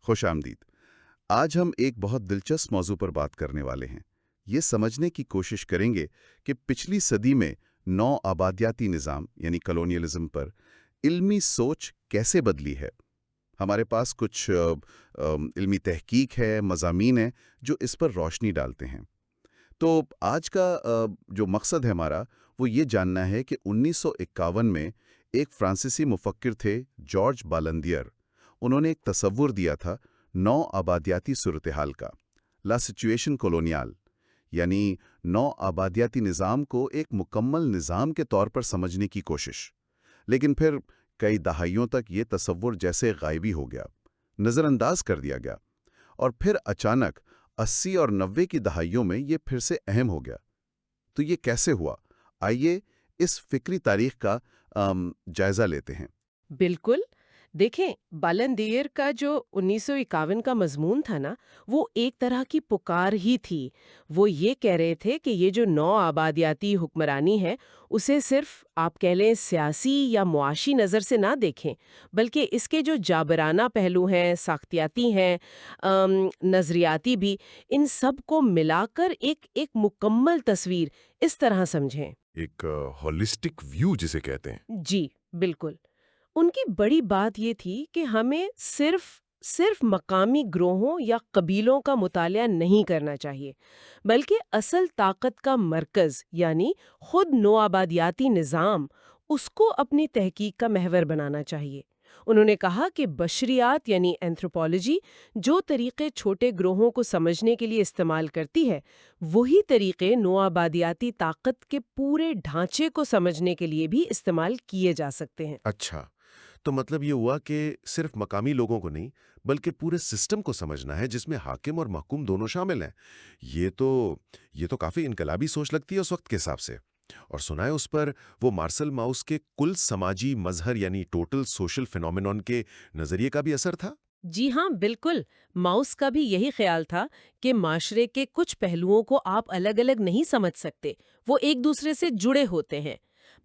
خوش آمدید۔ آج ہم ایک بہت دلچسپ موضوع پر بات کرنے والے ہیں۔ یہ سمجھنے کی کوشش کریں گے کہ پچھلی صدی میں نو آبادیاتی نظام یعنی کلونیلزم پر علمی سوچ کیسے بدلی ہے۔ ہمارے پاس کچھ علمی تحقیق ہے، مضامین ہیں جو اس پر روشنی ڈالتے ہیں۔ تو آج کا جو مقصد ہے ہمارا وہ یہ جاننا ہے کہ 1951 میں ایک فرانسیسی مفکر تھے جارج بالندیئر۔ انہوں نے ایک تصور دیا تھا نو آبادیاتی صورتحال کا، لا سچویشن کولونیال، یعنی نو آبادیاتی نظام کو ایک مکمل نظام کے طور پر سمجھنے کی کوشش۔ لیکن پھر کئی دہائیوں تک یہ تصور جیسے غائبی ہو گیا، نظر انداز کر دیا گیا، اور پھر اچانک 80 اور 90 کی دہائیوں میں یہ پھر سے اہم ہو گیا۔ تو یہ کیسے ہوا؟ آئیے اس فکری تاریخ کا جائزہ لیتے ہیں۔ بالکل۔ دیکھیں، بالندیر کا جو 1951 کا مضمون تھا نا، وہ ایک طرح کی پکار ہی تھی۔ وہ یہ کہہ رہے تھے کہ یہ جو نو آبادیاتی حکمرانی ہے اسے صرف آپ کہہ لیں سیاسی یا معاشی نظر سے نہ دیکھیں، بلکہ اس کے جو جابرانہ پہلو ہیں، ساختیاتی ہیں، نظریاتی بھی، ان سب کو ملا کر ایک مکمل تصویر اس طرح سمجھیں۔ ایک ہولسٹک ویو جسے کہتے ہیں۔ جی بالکل۔ ان کی بڑی بات یہ تھی کہ ہمیں صرف مقامی گروہوں یا قبیلوں کا مطالعہ نہیں کرنا چاہیے، بلکہ اصل طاقت کا مرکز یعنی خود نوآبادیاتی نظام، اس کو اپنی تحقیق کا محور بنانا چاہیے۔ انہوں نے کہا کہ بشریات یعنی اینتھروپولوجی جو طریقے چھوٹے گروہوں کو سمجھنے کے لیے استعمال کرتی ہے، وہی طریقے نوآبادیاتی طاقت کے پورے ڈھانچے کو سمجھنے کے لیے بھی استعمال کیے جا سکتے ہیں۔ اچھا، تو مطلب یہ ہوا کہ صرف مقامی لوگوں کو نہیں بلکہ پورے سسٹم کو سمجھنا ہے جس میں حاکم اور محکوم دونوں شامل ہیں۔ یہ تو کافی انقلابی سوچ لگتی ہے اس وقت کے حساب سے۔ اور سنا ہے اس پر وہ مارسل ماؤس کے کل سماجی مظہر یعنی ٹوٹل سوشل فینومینون کے نظریے کا بھی اثر تھا؟ جی ہاں، بالکل۔ ماؤس کا بھی یہی خیال تھا کہ معاشرے کے کچھ پہلوؤں کو آپ الگ الگ نہیں سمجھ سکتے، وہ ایک دوسرے سے جڑے ہوتے ہیں۔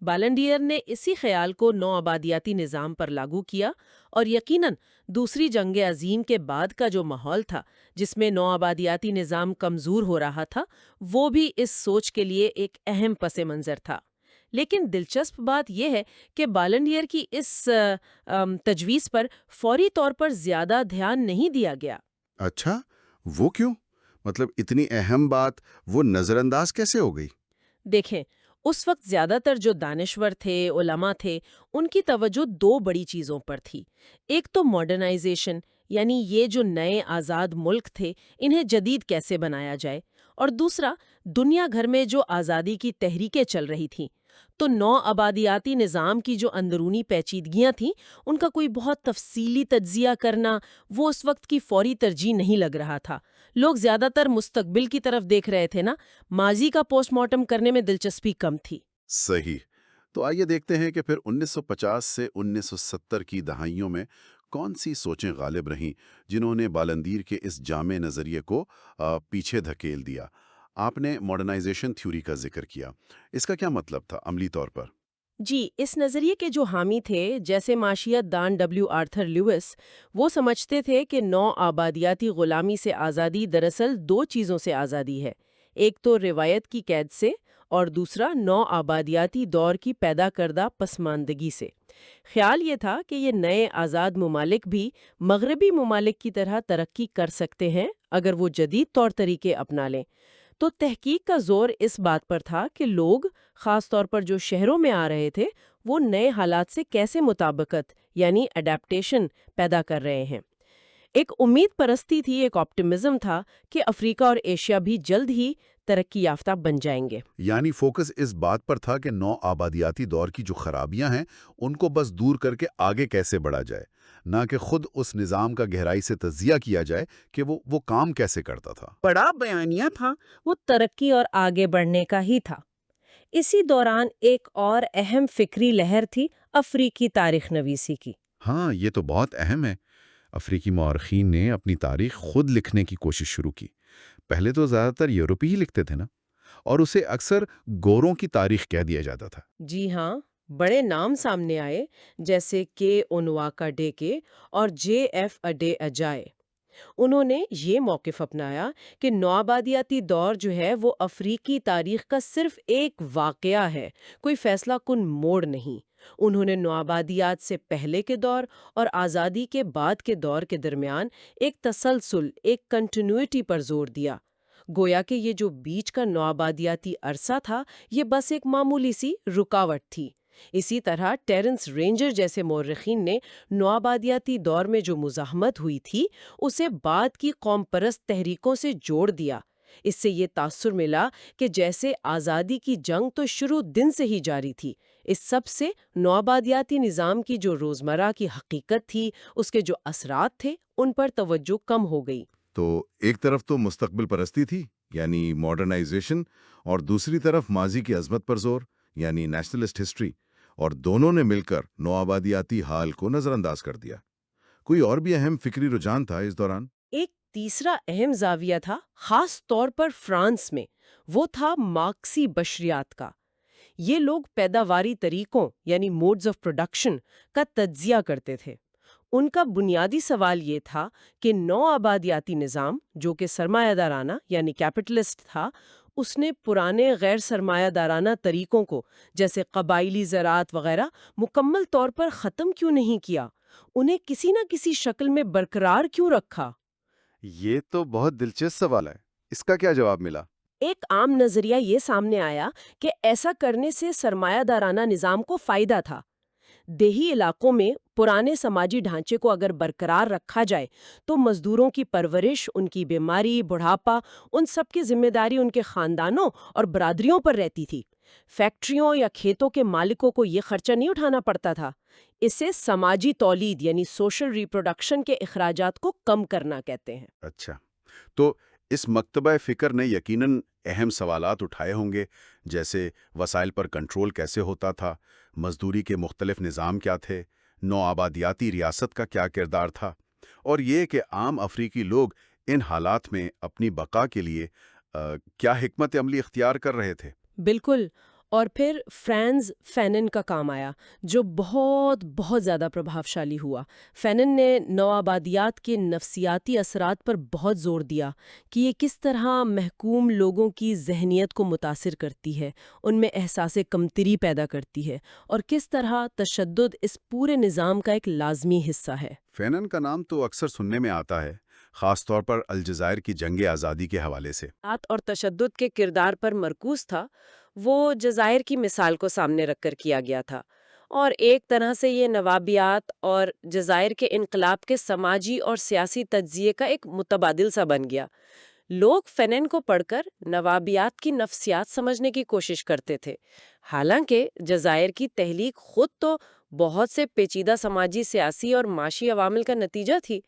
بالنڈیئر نے اسی خیال کو نو آبادیاتی نظام پر لاگو کیا، اور یقیناً دوسری جنگ عظیم کے بعد کا جو ماحول تھا جس میں نو آبادیاتی نظام کمزور ہو رہا تھا، وہ بھی اس سوچ کے لیے ایک اہم پس منظر تھا۔ لیکن دلچسپ بات یہ ہے کہ بالنڈیئر کی اس تجویز پر فوری طور پر زیادہ دھیان نہیں دیا گیا۔ اچھا، وہ کیوں؟ مطلب اتنی اہم بات وہ نظر انداز کیسے ہو گئی؟ دیکھیں، اس وقت زیادہ تر جو دانشور تھے، علماء تھے، ان کی توجہ دو بڑی چیزوں پر تھی۔ ایک تو ماڈرنائزیشن، یعنی یہ جو نئے آزاد ملک تھے انہیں جدید کیسے بنایا جائے، اور دوسرا دنیا بھر میں جو آزادی کی تحریکیں چل رہی تھیں۔ تو نو آبادیاتی نظام کی جو اندرونی پیچیدگیاں تھیں ان کا کوئی بہت تفصیلی تجزیہ کرنا وہ اس وقت کی فوری ترجیح نہیں لگ رہا تھا۔ لوگ زیادہ تر مستقبل کی طرف دیکھ رہے تھے نا، ماضی کا پوسٹ مارٹم کرنے میں دلچسپی کم تھی۔ صحیح۔ تو آئیے دیکھتے ہیں کہ پھر 1950 سے 1970 کی دہائیوں میں کون سی سوچیں غالب رہیں جنہوں نے بالندیر کے اس جامع نظریے کو پیچھے دھکیل دیا۔ آپ نے ماڈرنائزیشن تھیوری کا ذکر کیا، اس کا کیا مطلب تھا عملی طور پر؟ جی، اس نظریے کے جو حامی تھے جیسے معاشیت دان ڈبلیو آرتھر لیوس، وہ سمجھتے تھے کہ نو آبادیاتی غلامی سے آزادی دراصل دو چیزوں سے آزادی ہے، ایک تو روایت کی قید سے اور دوسرا نو آبادیاتی دور کی پیدا کردہ پسماندگی سے۔ خیال یہ تھا کہ یہ نئے آزاد ممالک بھی مغربی ممالک کی طرح ترقی کر سکتے ہیں اگر وہ جدید طور طریقے اپنا لیں۔ تو تحقیق کا زور اس بات پر تھا کہ لوگ، خاص طور پر جو شہروں میں آ رہے تھے، وہ نئے حالات سے کیسے مطابقت یعنی اڈیپٹیشن پیدا کر رہے ہیں۔ ایک امید پرستی تھی، ایک آپٹمزم تھا کہ افریقہ اور ایشیا بھی جلد ہی ترقی یافتہ بن جائیں گے۔ یعنی فوکس اس بات پر تھا کہ نو آبادیاتی دور کی جو خرابیاں ہیں ان کو بس دور کر کے آگے کیسے بڑھا جائے، نہ کہ خود اس نظام کا گہرائی سے تجزیہ کیا جائے کہ وہ کام کیسے کرتا تھا۔ بڑا بیانیہ تھا، وہ ترقی اور آگے بڑھنے کا ہی تھا۔ اسی دوران ایک اور اہم فکری لہر تھی افریقی تاریخ نویسی کی۔ ہاں، یہ تو بہت اہم ہے۔ افریقی مورخین نے اپنی تاریخ خود لکھنے کی کوشش شروع کی۔ پہلے تو زیادہ تر یورپی ہی لکھتے تھے نا، اور اسے اکثر گوروں کی تاریخ کہہ دیا جاتا تھا۔ جی ہاں، بڑے نام سامنے آئے جیسے کے اونواکا ڈیکے اور جے ایف اڈے اجائے۔ انہوں نے یہ موقف اپنایا کہ نوآبادیاتی دور جو ہے وہ افریقی تاریخ کا صرف ایک واقعہ ہے، کوئی فیصلہ کن موڑ نہیں۔ انہوں نے نوآبادیات سے پہلے کے دور اور آزادی کے بعد کے دور کے درمیان ایک تسلسل، ایک کنٹینیوٹی پر زور دیا۔ گویا کہ یہ جو بیچ کا نوآبادیاتی عرصہ تھا، یہ بس ایک معمولی سی رکاوٹ تھی۔ اسی طرح ٹیرنس رینجر جیسے مورخین نے نوآبادیاتی دور میں جو مزاحمت ہوئی تھی اسے بعد کی قوم پرست تحریکوں سے جوڑ دیا۔ اس سے یہ تاثر ملا کہ جیسے آزادی کی جنگ تو شروع دن سے ہی جاری تھی، اس سب سے نوآبادیاتی نظام کی جو روزمرہ کی حقیقت تھی، اس کے جو اثرات تھے، ان پر توجہ کم ہو گئی۔ تو ایک طرف تو مستقبل پرستی تھی، یعنی ماڈرنائزیشن، اور دوسری طرف ماضی کی عظمت پر زور، یعنی نیشنلسٹ ہسٹری، اور دونوں نے مل کر نوآبادیاتی حال کو نظر انداز کر دیا۔ کوئی اور بھی اہم فکری رجحان تھا اس دوران؟ ایک تیسرا اہم زاویہ تھا، خاص طور پر فرانس میں، وہ تھا مارکسی بشریات کا۔ یہ لوگ پیداواری طریقوں یعنی موڈز آف پروڈکشن کا تجزیہ کرتے تھے۔ ان کا بنیادی سوال یہ تھا کہ نوآبادیاتی نظام، جو کہ سرمایہ دارانہ یعنی کیپٹلسٹ تھا، اس نے پرانے غیر سرمایہ دارانہ طریقوں کو جیسے قبائلی زراعت وغیرہ مکمل طور پر ختم کیوں نہیں کیا، انہیں کسی نہ کسی شکل میں برقرار کیوں رکھا۔ یہ تو بہت دلچسپ سوال ہے، اس کا کیا جواب ملا؟ ایک عام نظریہ یہ سامنے آیا کہ ایسا کرنے سے سرمایہ دارانہ نظام کو فائدہ تھا۔ دیہی علاقوں میں پرانے سماجی ڈھانچے کو اگر برقرار رکھا جائے تو مزدوروں کی پرورش، ان کی بیماری، بڑھاپا، ان سب کی ذمہ داری ان کے خاندانوں اور برادریوں پر رہتی تھی۔ فیکٹریوں یا کھیتوں کے مالکوں کو یہ خرچہ نہیں اٹھانا پڑتا تھا۔ اسے سماجی تولید یعنی سوشل ریپروڈکشن کے اخراجات کو کم کرنا کہتے ہیں۔ اچھا، تو اس مکتبہ فکر نے یقیناً اہم سوالات اٹھائے ہوں گے، جیسے وسائل پر کنٹرول کیسے ہوتا تھا، مزدوری کے مختلف نظام کیا تھے، نوآبادیاتی ریاست کا کیا کردار تھا، اور یہ کہ عام افریقی لوگ ان حالات میں اپنی بقا کے لیے کیا حکمت عملی اختیار کر رہے تھے۔ بالکل۔ اور پھر فرانز فینن کا کام آیا، جو بہت زیادہ پربھاوشالی ہوا۔ فینن نے نوآبادیات کے نفسیاتی اثرات پر بہت زور دیا کہ یہ کس طرح محکوم لوگوں کی ذہنیت کو متاثر کرتی ہے، ان میں احساس کمتری پیدا کرتی ہے، اور کس طرح تشدد اس پورے نظام کا ایک لازمی حصہ ہے۔ فینن کا نام تو اکثر سننے میں آتا ہے، خاص طور پر الجزائر کی جنگ آزادی کے حوالے سے۔ اور تشدد کے کردار پر مرکوز تھا، وہ جزائر کی مثال کو سامنے رکھ کر کیا گیا تھا، اور ایک طرح سے یہ نوابیات اور جزائر کے انقلاب کے سماجی اور سیاسی تجزیے کا ایک متبادل سا بن گیا۔ لوگ فینن کو پڑھ کر نوابیات کی نفسیات سمجھنے کی کوشش کرتے تھے، حالانکہ جزائر کی تحلیق خود تو بہت سے پیچیدہ سماجی، سیاسی اور معاشی عوامل کا نتیجہ تھی۔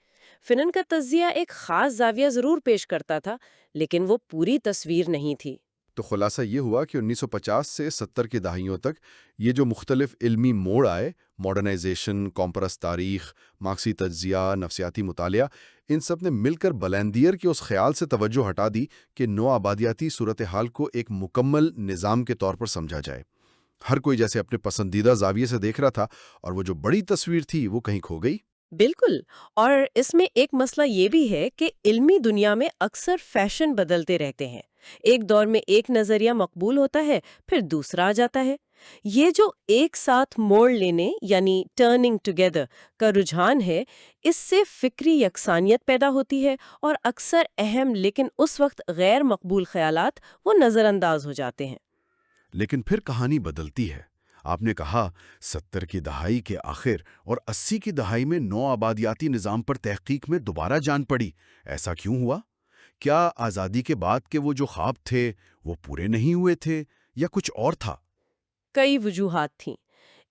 فینن کا تجزیہ ایک خاص زاویہ ضرور پیش کرتا تھا، لیکن وہ پوری تصویر نہیں تھی۔ تو خلاصہ یہ ہوا کہ 1950 سے 70 کی دہائیوں تک یہ جو مختلف علمی موڑ آئے، ماڈرنائزیشن، قوم پرست تاریخ، مارکسی تجزیہ، نفسیاتی مطالعہ، ان سب نے مل کر بلندیر کے اس خیال سے توجہ ہٹا دی کہ نوآبادیاتی صورتحال کو ایک مکمل نظام کے طور پر سمجھا جائے۔ ہر کوئی جیسے اپنے پسندیدہ زاویے سے دیکھ رہا تھا، اور وہ جو بڑی تصویر تھی وہ کہیں کھو گئی۔ بالکل، اور اس میں ایک مسئلہ یہ بھی ہے کہ علمی دنیا میں اکثر فیشن بدلتے رہتے ہیں۔ ایک دور میں ایک نظریہ مقبول ہوتا ہے، پھر دوسرا آ جاتا ہے۔ یہ جو ایک ساتھ موڑ لینے یعنی ٹرننگ ٹوگیدر کا رجحان ہے، اس سے فکری یکسانیت پیدا ہوتی ہے، اور اکثر اہم لیکن اس وقت غیر مقبول خیالات وہ نظر انداز ہو جاتے ہیں۔ لیکن پھر کہانی بدلتی ہے۔ آپ نے کہا 70 کی دہائی کے آخر اور 80 کی دہائی میں نوآبادیاتی نظام پر تحقیق میں دوبارہ جان پڑی۔ ایسا کیوں ہوا؟ کیا آزادی کے بعد کے وہ جو خواب تھے وہ پورے نہیں ہوئے تھے، یا کچھ اور تھا؟ کئی وجوہات تھیں۔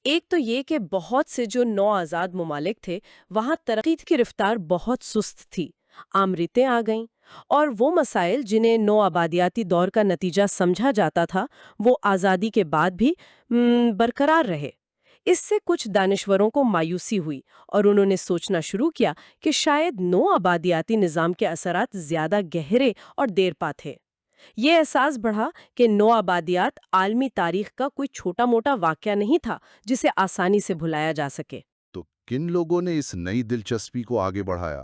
ایک تو یہ کہ بہت سے جو نو آزاد ممالک تھے، وہاں ترقی کی رفتار بہت سست تھی، آمریتیں آ گئیں، اور وہ مسائل جنہیں نو آبادیاتی دور کا نتیجہ سمجھا جاتا تھا، وہ آزادی کے بعد بھی برقرار رہے۔ اس سے کچھ دانشوروں کو مایوسی ہوئی، اور انہوں نے سوچنا شروع کیا کہ شاید نو آبادیاتی نظام کے اثرات زیادہ گہرے اور دیر پا تھے۔ یہ احساس بڑھا کہ نو آبادیات عالمی تاریخ کا کوئی چھوٹا موٹا واقعہ نہیں تھا جسے آسانی سے بھلایا جا سکے۔ تو کن لوگوں نے اس نئی دلچسپی کو آگے بڑھایا؟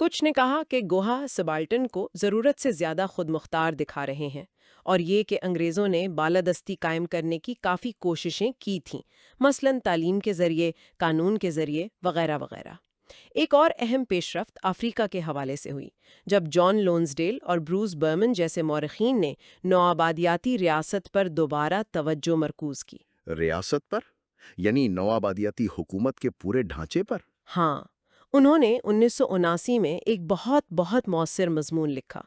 کچھ نے کہا کہ گوہا سبالٹن کو ضرورت سے زیادہ خود مختار دکھا رہے ہیں، اور یہ کہ انگریزوں نے بالادستی قائم کرنے کی کافی کوششیں کی تھیں، مثلاً تعلیم کے ذریعے، قانون کے ذریعے، وغیرہ وغیرہ۔ ایک اور اہم پیش رفت افریقہ کے حوالے سے ہوئی، جب جان لونسڈیل اور بروس برمن جیسے مورخین نے نوآبادیاتی ریاست پر دوبارہ توجہ مرکوز کی۔ ریاست پر؟ یعنی نوآبادیاتی حکومت کے پورے ڈھانچے پر؟ ہاں، انہوں نے 1979 میں ایک بہت مؤثر مضمون لکھا،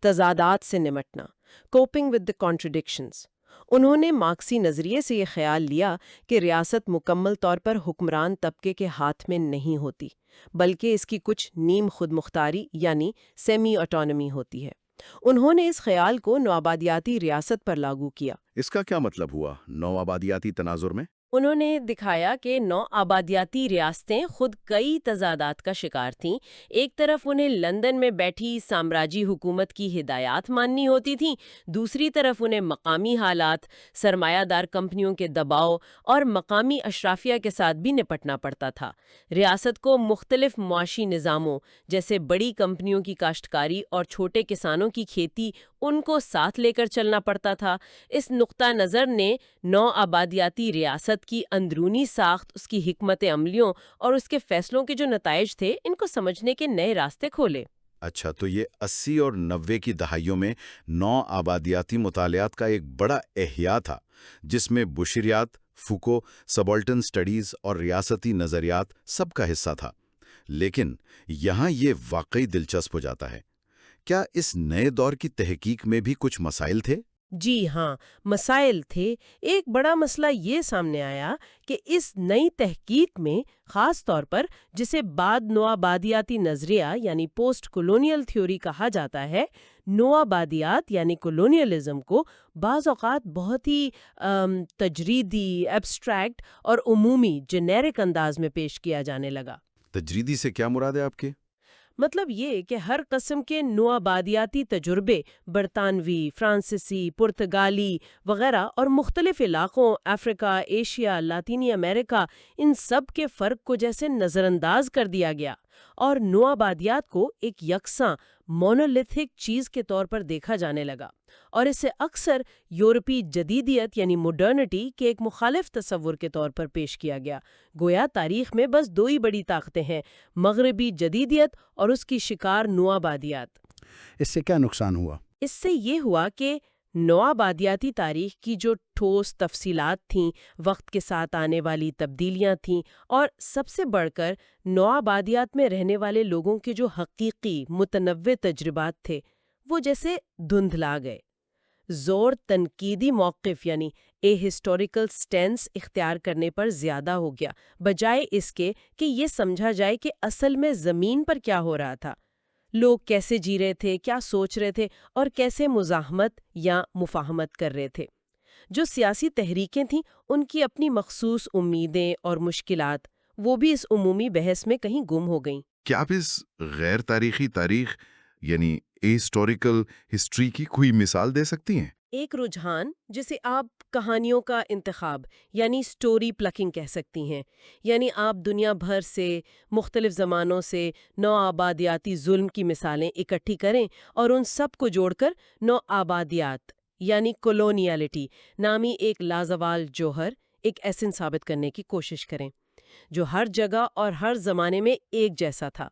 تضادات سے نمٹنا، کوپنگ ود دی کانٹرڈکشنز۔ انہوں نے مارکسی نظریے سے یہ خیال لیا کہ ریاست مکمل طور پر حکمران طبقے کے ہاتھ میں نہیں ہوتی، بلکہ اس کی کچھ نیم خود مختاری یعنی سیمی آٹونومی ہوتی ہے۔ انہوں نے اس خیال کو نوآبادیاتی ریاست پر لاگو کیا۔ اس کا کیا مطلب ہوا نوآبادیاتی تناظر میں؟ انہوں نے دکھایا کہ نو آبادیاتی ریاستیں خود کئی تضادات کا شکار تھیں۔ ایک طرف انہیں لندن میں بیٹھی سامراجی حکومت کی ہدایات ماننی ہوتی تھیں، دوسری طرف انہیں مقامی حالات، سرمایہ دار کمپنیوں کے دباؤ اور مقامی اشرافیہ کے ساتھ بھی نپٹنا پڑتا تھا۔ ریاست کو مختلف معاشی نظاموں جیسے بڑی کمپنیوں کی کاشتکاری اور چھوٹے کسانوں کی کھیتی ان کو ساتھ لے کر چلنا پڑتا تھا۔ اس نقطہ نظر نے نو آبادیاتی ریاست کی اندرونی ساخت، اس کی حکمت عملیوں اور اس کے فیصلوں کے جو نتائج تھے، ان کو سمجھنے کے نئے راستے کھولے۔ اچھا، تو یہ 80 اور 90 کی دہائیوں میں نو آبادیاتی مطالعات کا ایک بڑا احیاء تھا، جس میں بشریات، فوکو، سبالٹن سٹڈیز اور ریاستی نظریات سب کا حصہ تھا۔ لیکن یہاں یہ واقعی دلچسپ ہو جاتا ہے۔ کیا اس نئے دور کی تحقیق میں بھی کچھ مسائل تھے؟ جی ہاں، مسائل تھے۔ ایک بڑا مسئلہ یہ سامنے آیا کہ اس نئی تحقیق میں خاص طور پر جسے بعد نوآبادیاتی نظریہ یعنی پوسٹ کولونیل تھیوری کہا جاتا ہے، نوآبادیات یعنی کولونیلزم کو بعض اوقات بہت ہی تجریدی، ایبسٹریکٹ اور عمومی جنیرک انداز میں پیش کیا جانے لگا۔ تجریدی سے کیا مراد ہے آپ کے؟ مطلب یہ کہ ہر قسم کے نوآبادیاتی تجربے برطانوی، فرانسیسی، پرتگالی وغیرہ اور مختلف علاقوں، افریقہ، ایشیا، لاطینی امریکہ، ان سب کے فرق کو جیسے نظر انداز کر دیا گیا اور نوآبادیات کو ایک یکساں مونولیتھک چیز کے طور پر دیکھا جانے لگا، اور اسے اکثر یورپی جدیدیت یعنی ماڈرنٹی کے ایک مخالف تصور کے طور پر پیش کیا گیا۔ گویا تاریخ میں بس دو ہی بڑی طاقتیں ہیں، مغربی جدیدیت اور اس کی شکار نوآبادیات۔ اس سے کیا نقصان ہوا؟ اس سے یہ ہوا کہ نوآبادیاتی تاریخ کی جو ٹھوس تفصیلات تھیں، وقت کے ساتھ آنے والی تبدیلیاں تھیں، اور سب سے بڑھ کر نوآبادیات میں رہنے والے لوگوں کے جو حقیقی متنوع تجربات تھے، وہ جیسے دھندلا گئے۔ زور تنقیدی موقف یعنی اے ہسٹوریکل سٹینس اختیار کرنے پر زیادہ ہو گیا، بجائے اس کے کہ یہ سمجھا جائے کہ اصل میں زمین پر کیا ہو رہا تھا، لوگ کیسے جی رہے تھے، کیا سوچ رہے تھے اور کیسے مزاحمت یا مفاہمت کر رہے تھے۔ جو سیاسی تحریکیں تھیں، ان کی اپنی مخصوص امیدیں اور مشکلات، وہ بھی اس عمومی بحث میں کہیں گم ہو گئیں۔ کیا آپ اس غیر تاریخی تاریخ یعنی ہسٹوریکل ہسٹری کی کوئی مثال دے سکتی ہیں؟ ایک رجحان جسے آپ کہانیوں کا انتخاب یعنی سٹوری پلکنگ کہہ سکتی ہیں، یعنی آپ دنیا بھر سے مختلف زمانوں سے نوآبادیاتی ظلم کی مثالیں اکٹھی کریں اور ان سب کو جوڑ کر نوآبادیات یعنی کولونیالٹی نامی ایک لازوال جوہر، ایک ایسن ثابت کرنے کی کوشش کریں جو ہر جگہ اور ہر زمانے میں ایک جیسا تھا۔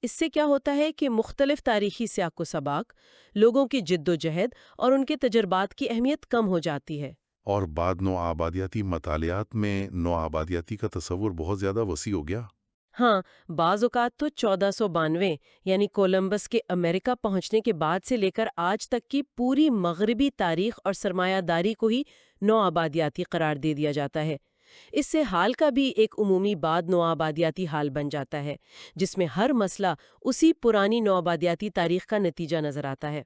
اس سے کیا ہوتا ہے کہ مختلف تاریخی سیاق و سباق، لوگوں کی جد و جہد اور ان کے تجربات کی اہمیت کم ہو جاتی ہے۔ اور بعد نوآبادیاتی مطالعات میں نوآبادیاتی کا تصور بہت زیادہ وسیع ہو گیا۔ ہاں، بعض اوقات تو 1492 یعنی کولمبس کے امریکہ پہنچنے کے بعد سے لے کر آج تک کی پوری مغربی تاریخ اور سرمایہ داری کو ہی نوآبادیاتی قرار دے دیا جاتا ہے۔ اس سے حال کا بھی ایک عمومی بعد نوآبادیاتی حال بن جاتا ہے، جس میں ہر مسئلہ اسی پرانی نوآبادیاتی تاریخ کا نتیجہ نظر آتا ہے۔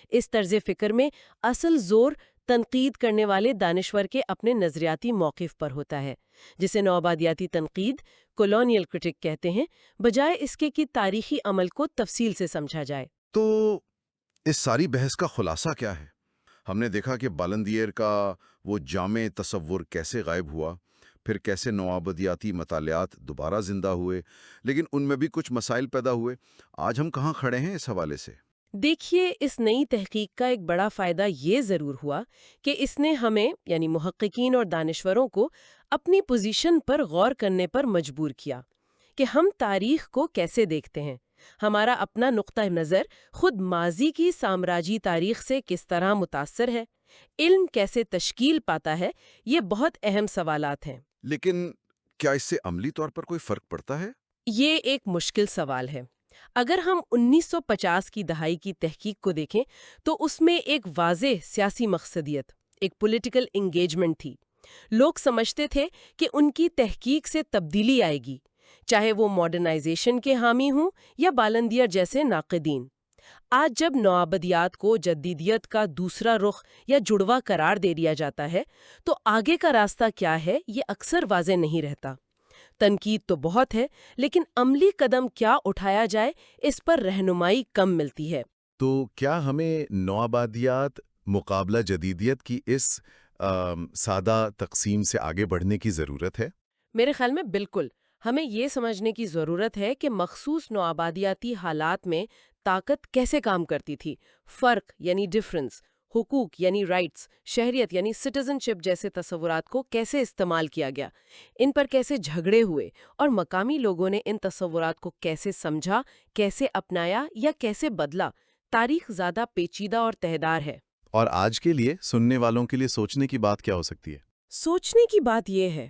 اس طرز فکر میں اصل زور تنقید کرنے والے دانشور کے اپنے نظریاتی موقف پر ہوتا ہے، جسے نوآبادیاتی تنقید کولونیل کرٹک کہتے ہیں، بجائے اس کے کہ تاریخی عمل کو تفصیل سے سمجھا جائے۔ تو اس ساری بحث کا خلاصہ کیا ہے؟ ہم نے دیکھا کہ بالندیر کا وہ جامع تصور کیسے غائب ہوا، پھر کیسے نوآبادیاتی مطالعات دوبارہ زندہ ہوئے، لیکن ان میں بھی کچھ مسائل پیدا ہوئے۔ آج ہم کہاں کھڑے ہیں اس حوالے سے؟ دیکھیے، اس نئی تحقیق کا ایک بڑا فائدہ یہ ضرور ہوا کہ اس نے ہمیں یعنی محققین اور دانشوروں کو اپنی پوزیشن پر غور کرنے پر مجبور کیا کہ ہم تاریخ کو کیسے دیکھتے ہیں، ہمارا اپنا نقطہ نظر خود ماضی کی سامراجی تاریخ سے کس طرح متاثر ہے، علم کیسے تشکیل پاتا ہے، یہ بہت اہم سوالات ہیں۔ لیکن کیا اس سے عملی طور پر کوئی فرق پڑتا ہے؟ یہ ایک مشکل سوال ہے۔ اگر ہم 1950 کی دہائی کی تحقیق کو دیکھیں تو اس میں ایک واضح سیاسی مقصدیت، ایک پولیٹیکل انگیجمنٹ تھی۔ لوگ سمجھتے تھے کہ ان کی تحقیق سے تبدیلی آئے گی، چاہے وہ ماڈرنائزیشن کے حامی ہوں یا بالندیر جیسے ناقدین۔ آج جب نوآبادیات کو جدیدیت کا دوسرا رخ یا جڑواں قرار دے دیا جاتا ہے تو آگے کا راستہ کیا ہے یہ اکثر واضح نہیں رہتا۔ تنقید تو بہت ہے، لیکن عملی قدم کیا اٹھایا جائے اس پر رہنمائی کم ملتی ہے۔ تو کیا ہمیں نوآبادیات مقابلہ جدیدیت کی اس سادہ تقسیم سے آگے بڑھنے کی ضرورت ہے؟ میرے خیال میں بالکل، ہمیں یہ سمجھنے کی ضرورت ہے کہ مخصوص نوآبادیاتی حالات میں طاقت کیسے کام کرتی تھی، فرق یعنی ڈفرنس، حقوق یعنی رائٹس، شہریت یعنی سٹیزن شپ جیسے تصورات کو کیسے استعمال کیا گیا، ان پر کیسے جھگڑے ہوئے، اور مقامی لوگوں نے ان تصورات کو کیسے سمجھا، کیسے اپنایا یا کیسے بدلا۔ تاریخ زیادہ پیچیدہ اور تہدار ہے۔ اور آج کے لیے سننے والوں کے لیے سوچنے کی بات کیا ہو سکتی ہے؟ سوچنے کی بات یہ ہے،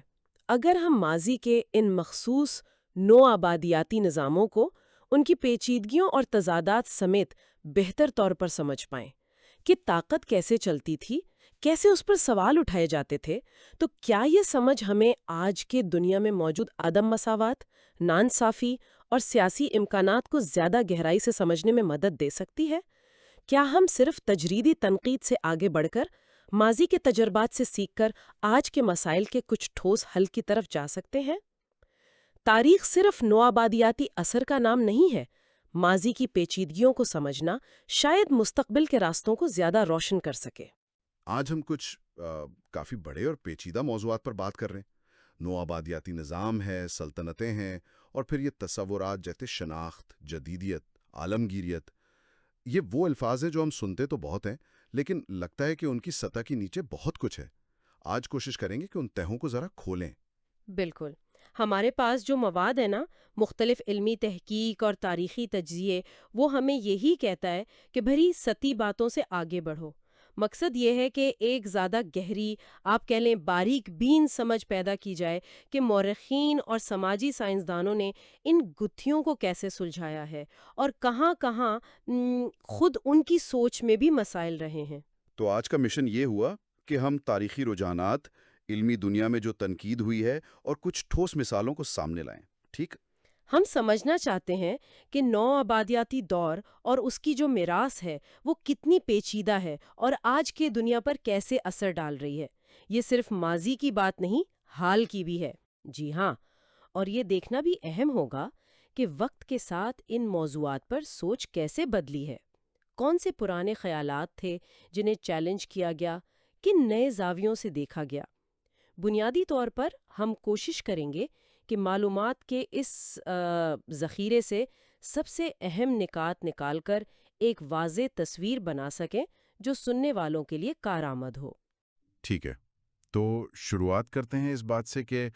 اگر ہم ماضی کے ان مخصوص نوآبادیاتی نظاموں کو ان کی پیچیدگیوں اور تضادات سمیت بہتر طور پر سمجھ پائیں کہ طاقت کیسے چلتی تھی، کیسے اس پر سوال اٹھائے جاتے تھے، تو کیا یہ سمجھ ہمیں آج کے دنیا میں موجود عدم مساوات، ناانصافی اور سیاسی امکانات کو زیادہ گہرائی سے سمجھنے میں مدد دے سکتی ہے؟ کیا ہم صرف تجریدی تنقید سے آگے بڑھ کر ماضی کے تجربات سے سیکھ کر آج کے مسائل کے کچھ ٹھوس حل کی طرف جا سکتے ہیں؟ تاریخ صرف نوآبادیاتی اثر کا نام نہیں ہے۔ ماضی کی پیچیدگیوں کو سمجھنا شاید مستقبل کے راستوں کو زیادہ روشن کر سکے۔ آج ہم کچھ کافی بڑے اور پیچیدہ موضوعات پر بات کر رہے ہیں۔ نوآبادیاتی نظام ہے، سلطنتیں ہیں، اور پھر یہ تصورات جیسے شناخت، جدیدیت، عالمگیریت۔ یہ وہ الفاظ ہیں جو ہم سنتے تو بہت ہیں، لیکن لگتا ہے کہ ان کی سطح کے نیچے بہت کچھ ہے۔ آج کوشش کریں گے کہ ان تہوں کو ذرا کھولیں۔ بالکل، ہمارے پاس جو مواد ہے نا، مختلف علمی تحقیق اور تاریخی تجزیے، وہ ہمیں یہی کہتا ہے کہ بھری سطحی باتوں سے آگے بڑھو۔ مقصد یہ ہے کہ ایک زیادہ گہری، آپ کہہ لیں باریک بین سمجھ پیدا کی جائے کہ مورخین اور سماجی سائنسدانوں نے ان گتھیوں کو کیسے سلجھایا ہے اور کہاں کہاں خود ان کی سوچ میں بھی مسائل رہے ہیں۔ تو آج کا مشن یہ ہوا کہ ہم تاریخی رجحانات، علمی دنیا میں جو تنقید ہوئی ہے اور کچھ ٹھوس مثالوں کو سامنے لائیں۔ ٹھیک؟ ہم سمجھنا چاہتے ہیں کہ نوآبادیاتی دور اور اس کی جو میراث ہے وہ کتنی پیچیدہ ہے اور آج کے دنیا پر کیسے اثر ڈال رہی ہے۔ یہ صرف ماضی کی بات نہیں، حال کی بھی ہے۔ جی ہاں، اور یہ دیکھنا بھی اہم ہوگا کہ وقت کے ساتھ ان موضوعات پر سوچ کیسے بدلی ہے۔ کون سے پرانے خیالات تھے جنہیں چیلنج کیا گیا، کن نئے زاویوں سے دیکھا گیا۔ بنیادی طور پر ہم کوشش کریں گے کہ معلومات کے اس ذخیرے سے سب سے اہم نکات نکال کر ایک واضح تصویر بنا سکیں جو سننے والوں کے لیے کارآمد ہو۔ ٹھیک ہے، تو شروعات کرتے ہیں اس بات سے کہ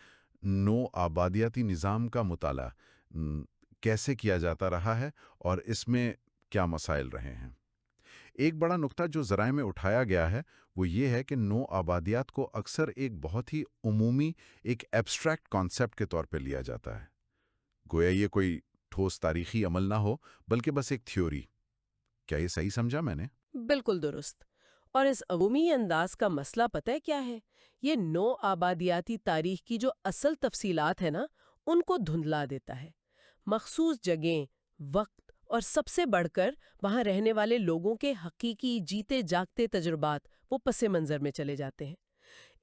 نوآبادیاتی نظام کا مطالعہ کیسے کیا جاتا رہا ہے اور اس میں کیا مسائل رہے ہیں۔ ایک بڑا نقطہ جو ذرائع میں اٹھایا گیا ہے وہ یہ ہے کہ نوآبادیات کو اکثر ایک بہت ہی عمومی، ایک ایبسٹریکٹ کانسیپٹ کے طور پہ لیا جاتا ہے، گویا یہ کوئی ٹھوس تاریخی عمل نہ ہو بلکہ بس ایک تھیوری۔ کیا یہ صحیح سمجھا میں نے؟ بالکل درست۔ اور اس عمومی انداز کا مسئلہ پتہ ہے کیا ہے؟ یہ نوآبادیاتی تاریخ کی جو اصل تفصیلات ہیں نا، ان کو دھندلا دیتا ہے۔ مخصوص جگہیں، وقت اور سب سے بڑھ کر وہاں رہنے والے لوگوں کے حقیقی جیتے جاگتے تجربات وہ پس منظر میں چلے جاتے ہیں۔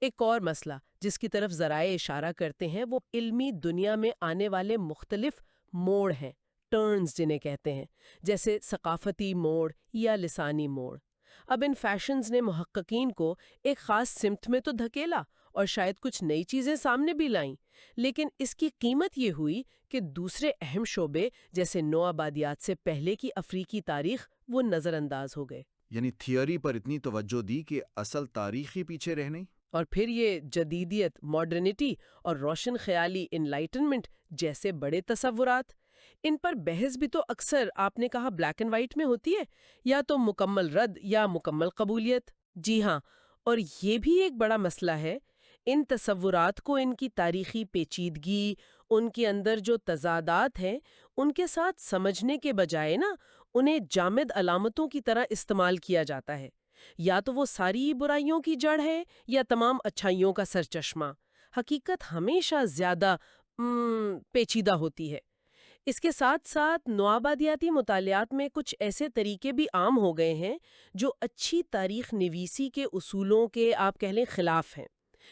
ایک اور مسئلہ جس کی طرف ذرائع اشارہ کرتے ہیں وہ علمی دنیا میں آنے والے مختلف موڑ ہیں، ٹرنز جنہیں کہتے ہیں، جیسے ثقافتی موڑ یا لسانی موڑ۔ اب ان فیشنز نے محققین کو ایک خاص سمت میں تو دھکیلا اور شاید کچھ نئی چیزیں سامنے بھی لائیں، لیکن اس کی قیمت یہ ہوئی کہ دوسرے اہم شعبے جیسے نو آبادیات سے پہلے کی افریقی تاریخ وہ نظر انداز ہو گئے۔ یعنی تھیوری پر اتنی توجہ دی کہ اصل تاریخ ہی پیچھے رہ نہیں۔ اور پھر یہ جدیدیت، ماڈرنٹی اور روشن خیالی انلائٹنمنٹ جیسے بڑے تصورات، ان پر بحث بھی تو اکثر آپ نے کہا بلیک اینڈ وائٹ میں ہوتی ہے، یا تو مکمل رد یا مکمل قبولیت۔ جی ہاں، اور یہ بھی ایک بڑا مسئلہ ہے۔ ان تصورات کو ان کی تاریخی پیچیدگی، ان کے اندر جو تضادات ہیں، ان کے ساتھ سمجھنے کے بجائے انہیں جامد علامتوں کی طرح استعمال کیا جاتا ہے۔ یا تو وہ ساری برائیوں کی جڑ ہے یا تمام اچھائیوں کا سرچشمہ۔ حقیقت ہمیشہ زیادہ پیچیدہ ہوتی ہے۔ اس کے ساتھ ساتھ نوآبادیاتی مطالعات میں کچھ ایسے طریقے بھی عام ہو گئے ہیں جو اچھی تاریخ نویسی کے اصولوں کے آپ کہہ لیں خلاف ہیں۔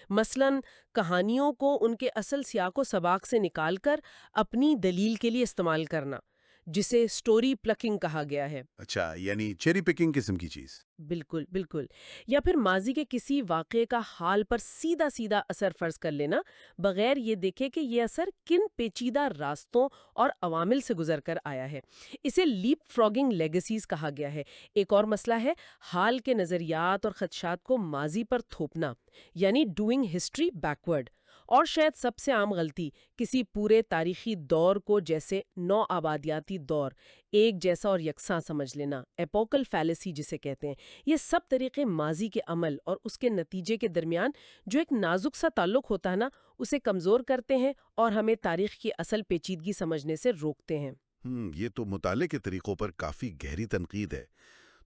مثلاً کہانیوں کو ان کے اصل سیاق و سباق سے نکال کر اپنی دلیل کے لیے استعمال کرنا، جسے سٹوری پلکنگ کہا گیا ہے۔ اچھا، یعنی چیری پکنگ قسم کی چیز۔ بالکل بالکل، یا پھر ماضی کے کسی واقعے کا حال پر سیدھا سیدھا اثر فرض کر لینا، بغیر یہ دیکھے کہ یہ اثر کن پیچیدہ راستوں اور عوامل سے گزر کر آیا ہے۔ اسے لیپ فراگنگ لیگیسیز کہا گیا ہے۔ ایک اور مسئلہ ہے حال کے نظریات اور خدشات کو ماضی پر تھوپنا، یعنی ڈوئنگ ہسٹری بیکورڈ۔ اور شاید سب سے عام غلطی، کسی پورے تاریخی دور کو جیسے نو آبادیاتی دور ایک جیسا اور یکساں سمجھ لینا، ایپوکل فیلیسی جسے کہتے ہیں۔ یہ سب طریقے ماضی کے عمل اور اس کے نتیجے کے درمیان جو ایک نازک سا تعلق ہوتا ہے اسے کمزور کرتے ہیں اور ہمیں تاریخ کی اصل پیچیدگی سمجھنے سے روکتے ہیں۔ یہ تو مطالعے کے طریقوں پر کافی گہری تنقید ہے۔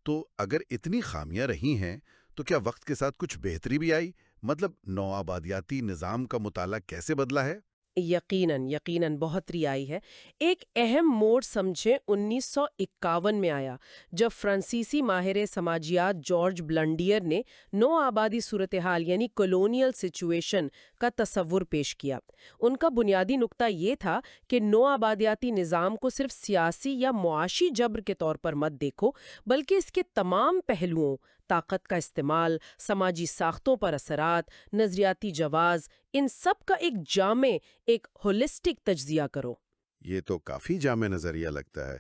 تو اگر اتنی خامیاں رہی ہیں تو کیا وقت کے ساتھ کچھ بہتری بھی آئی؟ مطلب نو آبادیاتی نظام کا مطالعہ کیسے بدلا ہے؟ یقیناً بہت رعائی ہے۔ ایک اہم موڑ سمجھے 1951 میں آیا، جب فرانسیسی ماہر سماجیات جارج بلنڈیئر نے نو آبادی صورتحال یعنی کولونیل سچویشن کا تصور پیش کیا۔ ان کا بنیادی نقطہ یہ تھا کہ نو آبادیاتی نظام کو صرف سیاسی یا معاشی جبر کے طور پر مت دیکھو، بلکہ اس کے تمام پہلوؤں، طاقت کا استعمال، سماجی ساختوں پر اثرات، نظریاتی جواز، ان سب کا ایک جامع، ایک ہولسٹک تجزیہ کرو۔ یہ تو کافی جامع نظریہ لگتا ہے۔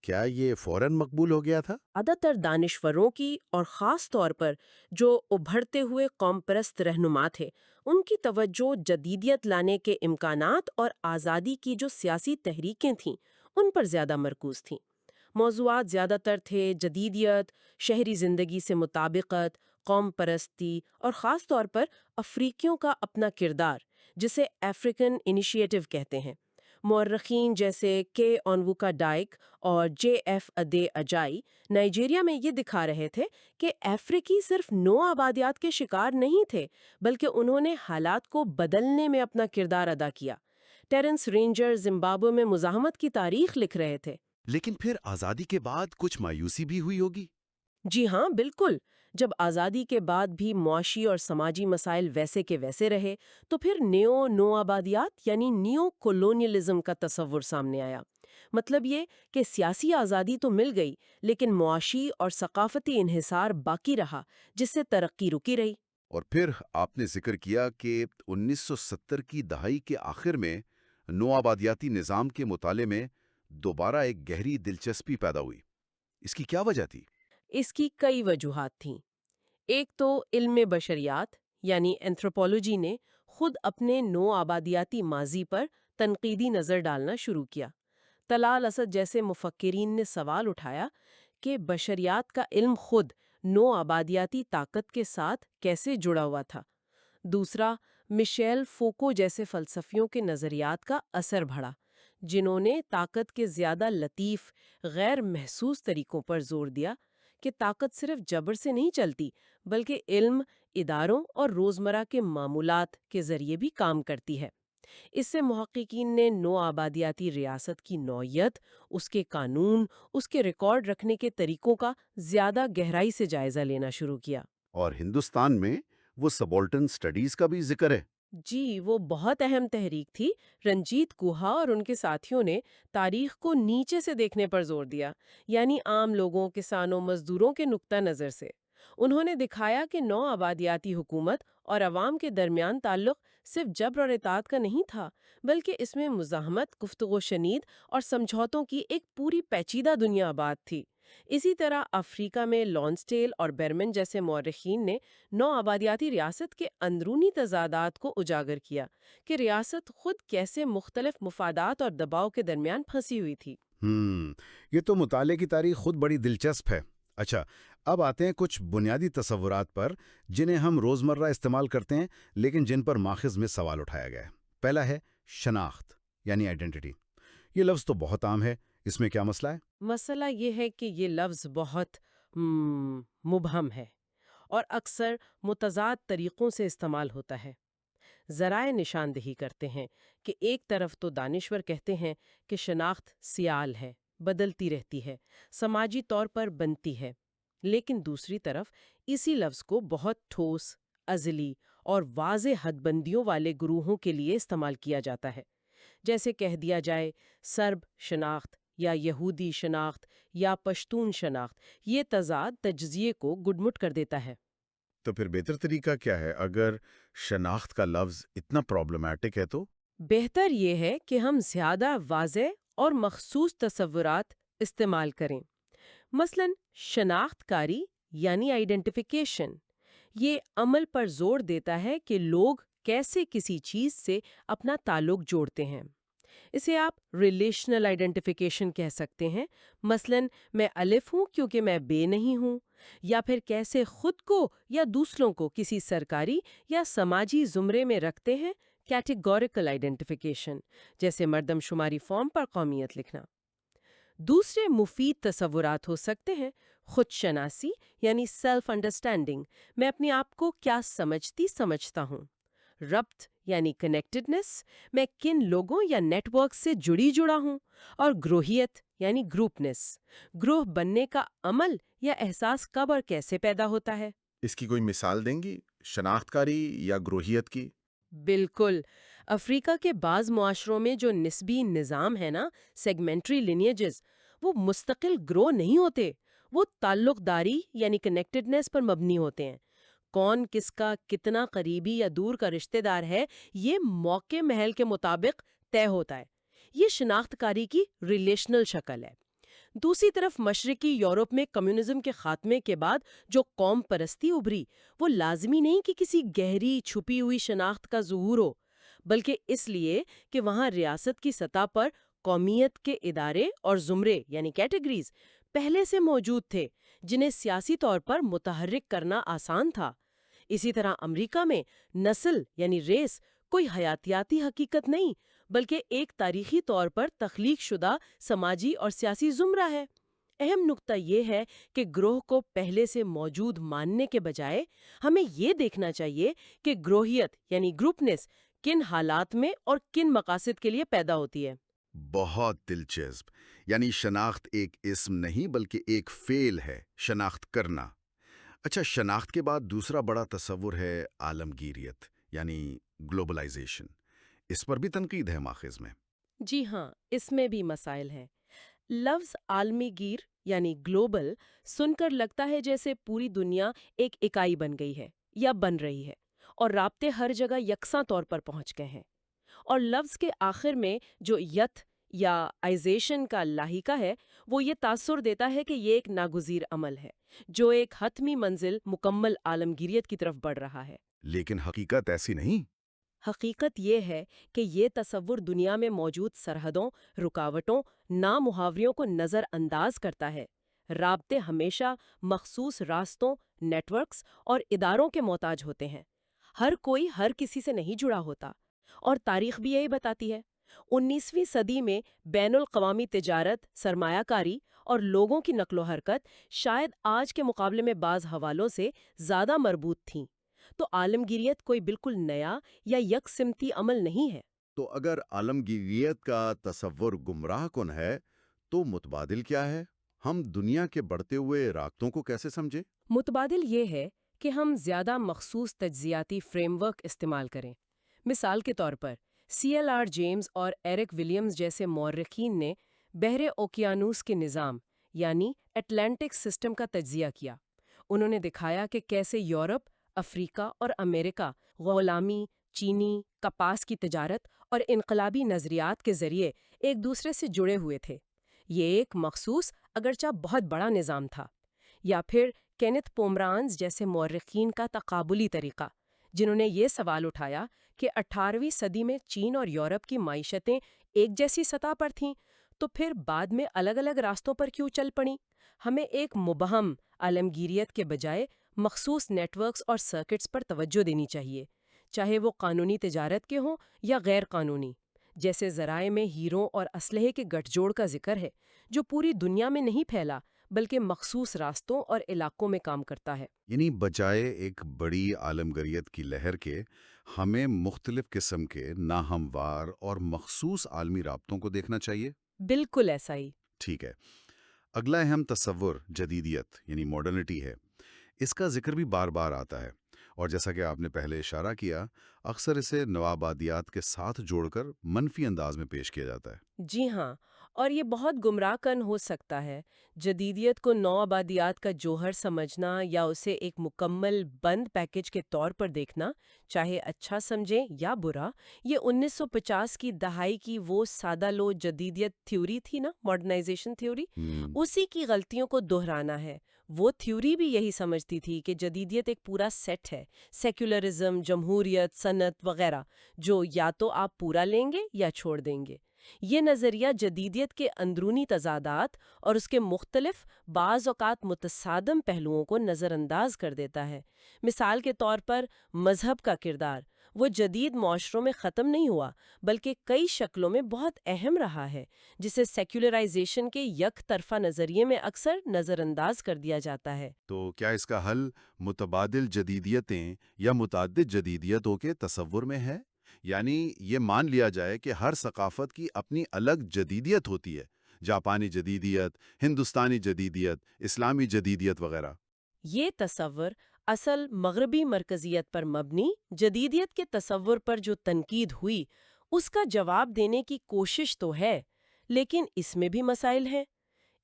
کیا یہ فوراً مقبول ہو گیا تھا؟ زیادہ تر دانشوروں کی اور خاص طور پر جو ابھرتے ہوئے قوم پرست رہنما تھے، ان کی توجہ جدیدیت لانے کے امکانات اور آزادی کی جو سیاسی تحریکیں تھیں ان پر زیادہ مرکوز تھیں۔ موضوعات زیادہ تر تھے جدیدیت، شہری زندگی سے مطابقت، قوم پرستی اور خاص طور پر افریقیوں کا اپنا کردار، جسے افریقن انیشیٹو کہتے ہیں۔ مورخین جیسے کے اونوکا ڈائک اور جے ایف ادے اجائی نائجیریا میں یہ دکھا رہے تھے کہ افریقی صرف نو آبادیات کے شکار نہیں تھے، بلکہ انہوں نے حالات کو بدلنے میں اپنا کردار ادا کیا۔ ٹیرنس رینجر زمبابوے میں مزاحمت کی تاریخ لکھ رہے تھے۔ لیکن پھر آزادی کے بعد کچھ مایوسی بھی ہوئی ہوگی۔ جی ہاں، بالکل۔ جب آزادی کے بعد بھی معاشی اور سماجی مسائل ویسے کے ویسے رہے تو پھر نو آبادیات یعنی نیو کولونیلزم کا تصور سامنے آیا۔ مطلب یہ کہ سیاسی آزادی تو مل گئی، لیکن معاشی اور ثقافتی انحصار باقی رہا، جس سے ترقی رکی رہی۔ اور پھر آپ نے ذکر کیا کہ 1970 کی دہائی کے آخر میں نو آبادیاتی نظام کے مطالعے میں دوبارہ ایک گہری دلچسپی پیدا ہوئی۔ اس کی کیا وجہ تھی؟ اس کی کئی وجوہات تھیں۔ ایک تو علم بشریات یعنی اینتھروپولوجی نے خود اپنے نو آبادیاتی ماضی پر تنقیدی نظر ڈالنا شروع کیا۔ طلال اسد جیسے مفکرین نے سوال اٹھایا کہ بشریات کا علم خود نو آبادیاتی طاقت کے ساتھ کیسے جڑا ہوا تھا۔ دوسرا، مشیل فوکو جیسے فلسفیوں کے نظریات کا اثر بڑھا، جنہوں نے طاقت کے زیادہ لطیف، غیر محسوس طریقوں پر زور دیا کہ طاقت صرف جبر سے نہیں چلتی، بلکہ علم، اداروں اور روزمرہ کے معمولات کے ذریعے بھی کام کرتی ہے۔ اس سے محققین نے نو آبادیاتی ریاست کی نوعیت، اس کے قانون، اس کے ریکارڈ رکھنے کے طریقوں کا زیادہ گہرائی سے جائزہ لینا شروع کیا۔ اور ہندوستان میں وہ سبالٹن سٹڈیز کا بھی ذکر ہے۔ جی، وہ بہت اہم تحریک تھی۔ رنجیت گوہا اور ان کے ساتھیوں نے تاریخ کو نیچے سے دیکھنے پر زور دیا، یعنی عام لوگوں، کسانوں، مزدوروں کے نقطہ نظر سے۔ انہوں نے دکھایا کہ نو آبادیاتی حکومت اور عوام کے درمیان تعلق صرف جبر اور اطاعت کا نہیں تھا، بلکہ اس میں مزاحمت، گفتگو شنید اور سمجھوتوں کی ایک پوری پیچیدہ دنیا آباد تھی۔ اسی طرح افریقہ میں لانسٹیل اور بیرمن جیسے مورخین نے نو آبادیاتی ریاست کے اندرونی تضادات کو اجاگر کیا کہ ریاست خود کیسے مختلف مفادات اور دباؤ کے درمیان پھنسی ہوئی تھی۔ یہ تو مطالعے کی تاریخ خود بڑی دلچسپ ہے۔ اچھا، اب آتے ہیں کچھ بنیادی تصورات پر جنہیں ہم روزمرہ استعمال کرتے ہیں لیکن جن پر ماخذ میں سوال اٹھایا گیا ہے۔ پہلا ہے شناخت یعنی آئیڈینٹی۔ یہ لفظ تو بہت عام ہے، اس میں کیا مسئلہ ہے؟ مسئلہ یہ ہے کہ یہ لفظ بہت مبہم ہے اور اکثر متضاد طریقوں سے استعمال ہوتا ہے۔ ذرائع نشاندہی کرتے ہیں کہ ایک طرف تو دانشور کہتے ہیں کہ شناخت سیال ہے، بدلتی رہتی ہے، سماجی طور پر بنتی ہے، لیکن دوسری طرف اسی لفظ کو بہت ٹھوس، ازلی اور واضح حد بندیوں والے گروہوں کے لیے استعمال کیا جاتا ہے، جیسے کہہ دیا جائے سرب شناخت یا یہودی شناخت یا پشتون شناخت۔ یہ تضاد تجزیے کو گڈمٹ کر دیتا ہے۔ تو پھر بہتر طریقہ کیا ہے اگر شناخت کا لفظ اتنا پرابلمٹک ہے تو؟ بہتر یہ ہے کہ ہم زیادہ واضح اور مخصوص تصورات استعمال کریں۔ مثلاً شناخت کاری یعنی آئیڈینٹیفیکیشن، یہ عمل پر زور دیتا ہے کہ لوگ کیسے کسی چیز سے اپنا تعلق جوڑتے ہیں۔ اسے آپ ریلیشنل آئیڈینٹیفیکیشن کہہ سکتے ہیں، مثلاً میں الف ہوں کیونکہ میں بے نہیں ہوں، یا پھر کیسے خود کو یا دوسروں کو کسی سرکاری یا سماجی زمرے میں رکھتے ہیں، کیٹیگوریکل آئیڈینٹیفیکیشن، جیسے مردم شماری فارم پر قومیت لکھنا۔ دوسرے مفید تصورات ہو سکتے ہیں خود شناسی یعنی سیلف انڈرسٹینڈنگ، میں اپنے آپ کو کیا سمجھتا ہوں۔ ربط یعنی کنیکٹڈنس، میں کن لوگوں یا نیٹ ورک سے جڑا ہوں۔ اور گروہیت یعنی گروپنس، گروہ بننے کا عمل یا احساس کب اور کیسے پیدا ہوتا ہے۔ اس کی کوئی مثال دیں گی، شناخت کاری یا گروہیت کی؟ بالکل، افریقہ کے بعض معاشروں میں جو نسبی نظام ہے نا، سیگمنٹری لینیجز، وہ مستقل گروہ نہیں ہوتے، وہ تعلق داری یعنی کنیکٹڈنس پر مبنی ہوتے ہیں۔ کون کس کا کتنا قریبی یا دور کا رشتہ دار ہے، یہ موقع محل کے مطابق طے ہوتا ہے۔ یہ شناخت کاری کی ریلیشنل شکل ہے۔ دوسری طرف مشرقی یورپ میں کمیونزم کے خاتمے کے بعد جو قوم پرستی ابھری، وہ لازمی نہیں کہ کسی گہری چھپی ہوئی شناخت کا ظہور ہو، بلکہ اس لیے کہ وہاں ریاست کی سطح پر قومیت کے ادارے اور زمرے یعنی کیٹیگریز پہلے سے موجود تھے، جنہیں سیاسی طور پر متحرک کرنا آسان تھا۔ اسی طرح امریکہ میں نسل یعنی ریس کوئی حیاتیاتی حقیقت نہیں، بلکہ ایک تاریخی طور پر تخلیق شدہ سماجی اور سیاسی زمرہ ہے۔ اہم نقطہ یہ ہے کہ گروہ کو پہلے سے موجود ماننے کے بجائے ہمیں یہ دیکھنا چاہیے کہ گروہیت یعنی گروپنس کن حالات میں اور کن مقاصد کے لیے پیدا ہوتی ہے۔ بہت دلچسپ، یعنی شناخت ایک اسم نہیں بلکہ ایک فعل ہے، شناخت کرنا۔ اچھا، شناخت کے بعد دوسرا بڑا تصور ہے عالمگیریت یعنی گلوبلائزیشن۔ اس پر بھی تنقید ہے ماخذ میں۔ جی ہاں، اس میں بھی مسائل ہیں۔ لفظ عالمی گیر یعنی گلوبل سن کر لگتا ہے جیسے پوری دنیا ایک اکائی بن گئی ہے یا بن رہی ہے اور رابطے ہر جگہ یکساں طور پر پہنچ گئے ہیں۔ اور لفظ کے آخر میں جو یت یا آئزیشن کا لاحقہ ہے، وہ یہ تاثر دیتا ہے کہ یہ ایک ناگزیر عمل ہے جو ایک حتمی منزل مکمل عالمگیریت کی طرف بڑھ رہا ہے۔ لیکن حقیقت ایسی نہیں۔ حقیقت یہ ہے کہ یہ تصور دنیا میں موجود سرحدوں، رکاوٹوں، نامحاوریوں کو نظر انداز کرتا ہے۔ رابطے ہمیشہ مخصوص راستوں، نیٹ ورکس اور اداروں کے محتاج ہوتے ہیں۔ ہر کوئی ہر کسی سے نہیں جڑا ہوتا، اور تاریخ بھی یہی بتاتی ہے۔ 19ویں صدی میں بین الاقوامی تجارت، سرمایہ کاری اور لوگوں کی نقل و حرکت شاید آج کے مقابلے میں بعض حوالوں سے زیادہ مربوط تھیں، تو عالمگیریت کوئی بالکل نیا یا یک سمتی عمل نہیں ہے۔ تو اگر عالمگیریت کا تصور گمراہ کن ہے تو متبادل کیا ہے؟ ہم دنیا کے بڑھتے ہوئے رابطوں کو کیسے سمجھیں؟ متبادل یہ ہے کہ ہم زیادہ مخصوص تجزیاتی فریم ورک استعمال کریں۔ مثال کے طور پر CLR جیمز اور ایرک ولیمز جیسے مورخین نے بحر اوقیانوس کے نظام یعنی اٹلانٹک سسٹم کا تجزیہ کیا۔ انہوں نے دکھایا کہ کیسے یورپ، افریقہ اور امریکہ غلامی، چینی، کپاس کی تجارت اور انقلابی نظریات کے ذریعے ایک دوسرے سے جڑے ہوئے تھے۔ یہ ایک مخصوص اگرچہ بہت بڑا نظام تھا۔ یا پھر کینتھ پومرانز جیسے مورخین کا تقابلی طریقہ، جنہوں نے یہ سوال اٹھایا کہ 18ویں صدی میں چین اور یورپ کی معیشتیں ایک جیسی سطح پر تھیں تو پھر بعد میں الگ الگ راستوں پر کیوں چل پڑیں؟ ہمیں ایک مبہم عالمگیریت کے بجائے مخصوص نیٹ ورکس اور سرکٹس پر توجہ دینی چاہیے، چاہے وہ قانونی تجارت کے ہوں یا غیر قانونی۔ جیسے ذرائع میں ہیروں اور اسلحے کے گٹھ جوڑ کا ذکر ہے، جو پوری دنیا میں نہیں پھیلا بلکہ مخصوص راستوں اور علاقوں میں کام کرتا ہے۔ یعنی بجائے ایک بڑی عالمگیریت کی لہر کے ہمیں مختلف قسم کے ناہموار اور مخصوص عالمی رابطوں کو دیکھنا چاہیے۔ بالکل ایسا ہی۔ ٹھیک ہے، اگلا اہم تصور جدیدیت یعنی ماڈرنٹی ہے۔ اس کا ذکر بھی بار بار آتا ہے، اور جیسا کہ آپ نے پہلے اشارہ کیا، اکثر اسے نوآبادیات کے ساتھ جوڑ کر منفی انداز میں پیش کیا جاتا ہے۔ جی ہاں، اور یہ بہت گمراہ کن ہو سکتا ہے۔ جدیدیت کو نوآبادیات کا جوہر سمجھنا یا اسے ایک مکمل بند پیکج کے طور پر دیکھنا، چاہے اچھا سمجھیں یا برا، یہ 1950 کی دہائی کی وہ سادہ لو جدیدیت تھیوری تھی نا، ماڈرنائزیشن تھیوری، اسی کی غلطیوں کو دہرانا ہے۔ وہ تھیوری بھی یہی سمجھتی تھی کہ جدیدیت ایک پورا سیٹ ہے، سیکولرزم، جمہوریت، صنعت وغیرہ، جو یا تو آپ پورا لیں گے یا چھوڑ دیں گے۔ یہ نظریہ جدیدیت کے اندرونی تضادات اور اس کے مختلف بعض اوقات متصادم پہلوؤں کو نظر انداز کر دیتا ہے۔ مثال کے طور پر مذہب کا کردار، وہ جدید معاشروں میں ختم نہیں ہوا بلکہ کئی شکلوں میں بہت اہم رہا ہے، جسے سیکولرائزیشن کے یک طرفہ نظریے میں اکثر نظر انداز کر دیا جاتا ہے۔ تو کیا اس کا حل متبادل جدیدیتیں یا متعدد جدیدیتوں کے تصور میں ہے؟ یعنی یہ مان لیا جائے کہ ہر ثقافت کی اپنی الگ جدیدیت ہوتی ہے، جاپانی جدیدیت، ہندوستانی جدیدیت، اسلامی جدیدیت وغیرہ۔ یہ تصور اصل مغربی مرکزیت پر مبنی جدیدیت کے تصور پر جو تنقید ہوئی، اس کا جواب دینے کی کوشش تو ہے، لیکن اس میں بھی مسائل ہیں۔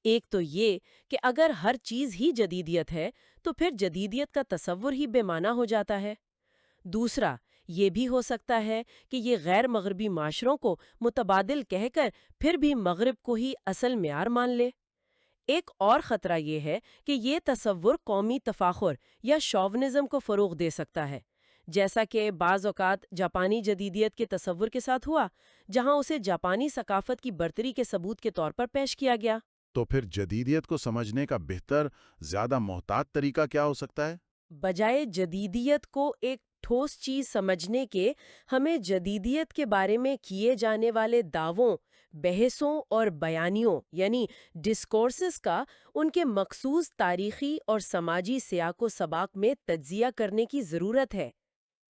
ایک تو یہ کہ اگر ہر چیز ہی جدیدیت ہے تو پھر جدیدیت کا تصور ہی بے معنی ہو جاتا ہے۔ دوسرا، یہ بھی ہو سکتا ہے کہ یہ غیر مغربی معاشروں کو متبادل کہہ کر پھر بھی مغرب کو ہی اصل معیار مان لے۔ ایک اور خطرہ یہ ہے کہ یہ تصور قومی تفاخر یا شوونزم کو فروغ دے سکتا ہے، جیسا کہ بعض اوقات جاپانی جدیدیت کے تصور کے ساتھ ہوا، جہاں اسے جاپانی ثقافت کی برتری کے ثبوت کے طور پر پیش کیا گیا۔ تو پھر جدیدیت کو سمجھنے کا بہتر، زیادہ محتاط طریقہ کیا ہو سکتا ہے؟ بجائے جدیدیت کو ایک ٹھوس چیز سمجھنے کے، ہمیں جدیدیت کے بارے میں کیے جانے والے دعووں، بحثوں اور بیانیوں یعنی ڈسکورسز کا ان کے مخصوص تاریخی اور سماجی سیاق و سباق میں تجزیہ کرنے کی ضرورت ہے۔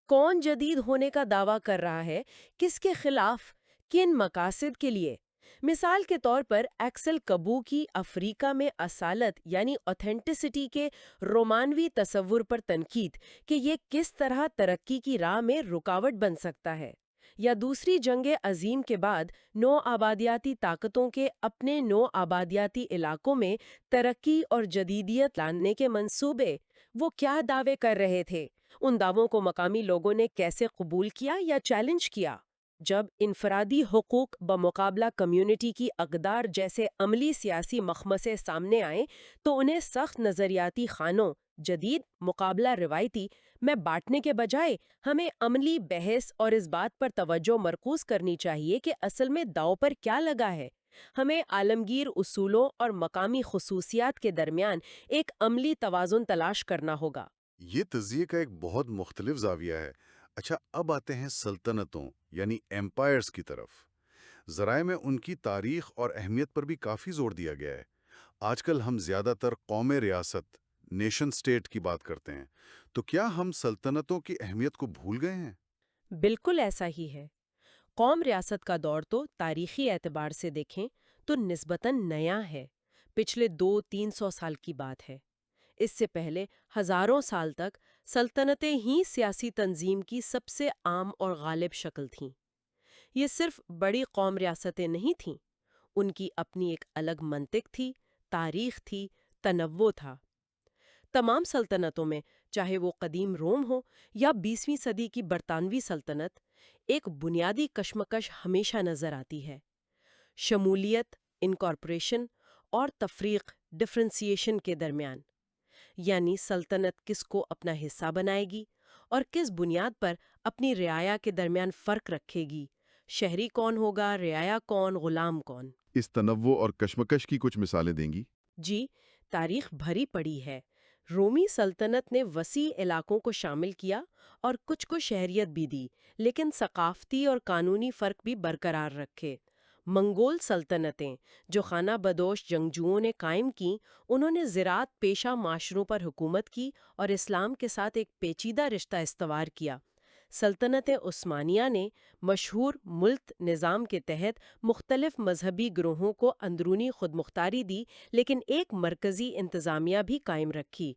کون جدید ہونے کا دعویٰ کر رہا ہے، کس کے خلاف، کن مقاصد کے لیے؟ مثال کے طور پر ایکسل کبو کی افریقہ میں اصالت یعنی اوتھینٹسٹی کے رومانوی تصور پر تنقید کہ یہ کس طرح ترقی کی راہ میں رکاوٹ بن سکتا ہے، یا دوسری جنگ عظیم کے بعد نو آبادیاتی طاقتوں کے اپنے نو آبادیاتی علاقوں میں ترقی اور جدیدیت لانے کے منصوبے، وہ کیا دعوے کر رہے تھے، ان دعووں کو مقامی لوگوں نے کیسے قبول کیا یا چیلنج کیا۔ جب انفرادی حقوق بمقابلہ کمیونٹی کی اقدار جیسے عملی سیاسی مخمصے سامنے آئیں تو انہیں سخت نظریاتی خانوں، جدید مقابلہ روایتی، میں بانٹنے کے بجائے ہمیں عملی بحث اور اس بات پر توجہ مرکوز کرنی چاہیے کہ اصل میں داؤ پر کیا لگا ہے۔ ہمیں عالمگیر اصولوں اور مقامی خصوصیات کے درمیان ایک عملی توازن تلاش کرنا ہوگا۔ یہ تجزیے کا ایک بہت مختلف زاویہ ہے۔ اچھا، اب آتے ہیں سلطنتوں یعنی ایمپائرز کی طرف۔ ذرائع میں ان کی تاریخ اور اہمیت پر بھی کافی زور دیا گیا ہے۔ آج کل ہم زیادہ تر قوم ریاست، نیشن سٹیٹ کی بات کرتے ہیں، تو کیا ہم سلطنتوں کی اہمیت کو بھول گئے ہیں؟ بالکل ایسا ہی ہے۔ قوم ریاست کا دور تو تاریخی اعتبار سے دیکھیں تو نسبتاً نیا ہے، پچھلے 200-300 سال کی بات ہے۔ اس سے پہلے ہزاروں سال تک سلطنتیں ہی سیاسی تنظیم کی سب سے عام اور غالب شکل تھیں۔ یہ صرف بڑی قوم ریاستیں نہیں تھیں، ان کی اپنی ایک الگ منطق تھی، تاریخ تھی، تنوع تھا۔ تمام سلطنتوں میں، چاہے وہ قدیم روم ہو یا 20ویں صدی کی برطانوی سلطنت، ایک بنیادی کشمکش ہمیشہ نظر آتی ہے: شمولیت، انکارپوریشن اور تفریق، ڈفرینسیشن کے درمیان. یعنی سلطنت کس کو اپنا حصہ بنائے گی اور کس بنیاد پر اپنی رعایا کے درمیان فرق رکھے گی، شہری کون ہوگا، رعایا کون، غلام کون. اس تنوع اور کشمکش کی کچھ مثالیں دیں گی؟ جی، تاریخ بھری پڑی ہے. رومی سلطنت نے وسیع علاقوں کو شامل کیا اور کچھ کو شہریت بھی دی، لیکن ثقافتی اور قانونی فرق بھی برقرار رکھے. منگول سلطنتیں جو خانہ بدوش جنگجوؤں نے قائم کیں، انہوں نے زراعت پیشہ معاشروں پر حکومت کی اور اسلام کے ساتھ ایک پیچیدہ رشتہ استوار کیا. سلطنت عثمانیہ نے مشہور ملک نظام کے تحت مختلف مذہبی گروہوں کو اندرونی خود مختاری دی، لیکن ایک مرکزی انتظامیہ بھی قائم رکھی.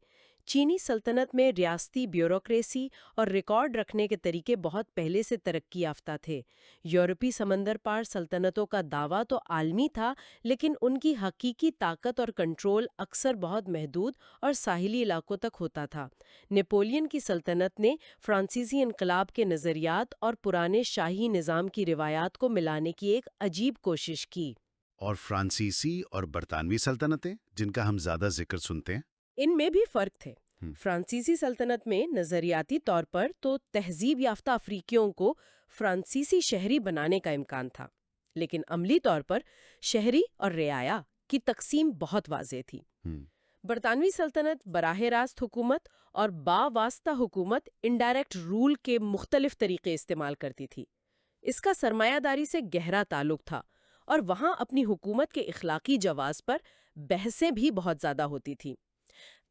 چینی سلطنت میں ریاستی بیوروکریسی اور ریکارڈ رکھنے کے طریقے بہت پہلے سے ترقی یافتہ تھے. یورپی سمندر پار سلطنتوں کا دعویٰ تو عالمی تھا، لیکن ان کی حقیقی طاقت اور کنٹرول اکثر بہت محدود اور ساحلی علاقوں تک ہوتا تھا. نیپولین کی سلطنت نے فرانسیسی انقلاب کے نظریات اور پرانے شاہی نظام کی روایات کو ملانے کی ایک عجیب کوشش کی. اور فرانسیسی اور برطانوی سلطنتیں جن کا ہم زیادہ ذکر سنتے ہیں؟ ان میں بھی فرق تھے. فرانسیسی سلطنت میں نظریاتی طور پر تو تہذیب یافتہ افریقیوں کو فرانسیسی شہری بنانے کا امکان تھا، لیکن عملی طور پر شہری اور رعایا کی تقسیم بہت واضح تھی. برطانوی سلطنت براہ راست حکومت اور باواسطہ حکومت انڈائریکٹ رول کے مختلف طریقے استعمال کرتی تھی. اس کا سرمایہ داری سے گہرا تعلق تھا اور وہاں اپنی حکومت کے اخلاقی جواز پر بحثیں بھی بہت زیادہ ہوتی تھیں.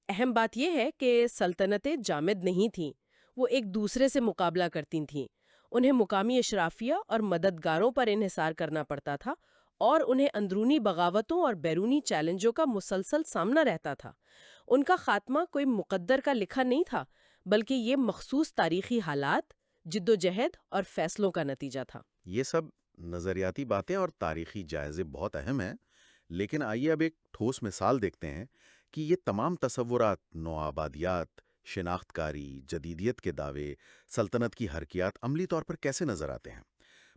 اہم بات یہ ہے کہ سلطنتیں جامد نہیں تھیں، وہ ایک دوسرے سے مقابلہ کرتی تھیں. انہیں مقامی اشرافیہ اور مددگاروں پر انحصار کرنا پڑتا تھا اور انہیں اندرونی بغاوتوں اور بیرونی چیلنجوں کا مسلسل سامنا رہتا تھا. ان کا خاتمہ کوئی مقدر کا لکھا نہیں تھا، بلکہ یہ مخصوص تاریخی حالات، جدوجہد اور فیصلوں کا نتیجہ تھا. یہ سب نظریاتی باتیں اور تاریخی جائزے بہت اہم ہیں، لیکن آئیے اب ایک ٹھوس مثال دیکھتے ہیں کہ یہ تمام تصورات، نوآبادیات، شناخت کاری، جدیدیت کے دعوے، سلطنت کی حرکیات عملی طور پر کیسے نظر آتے ہیں.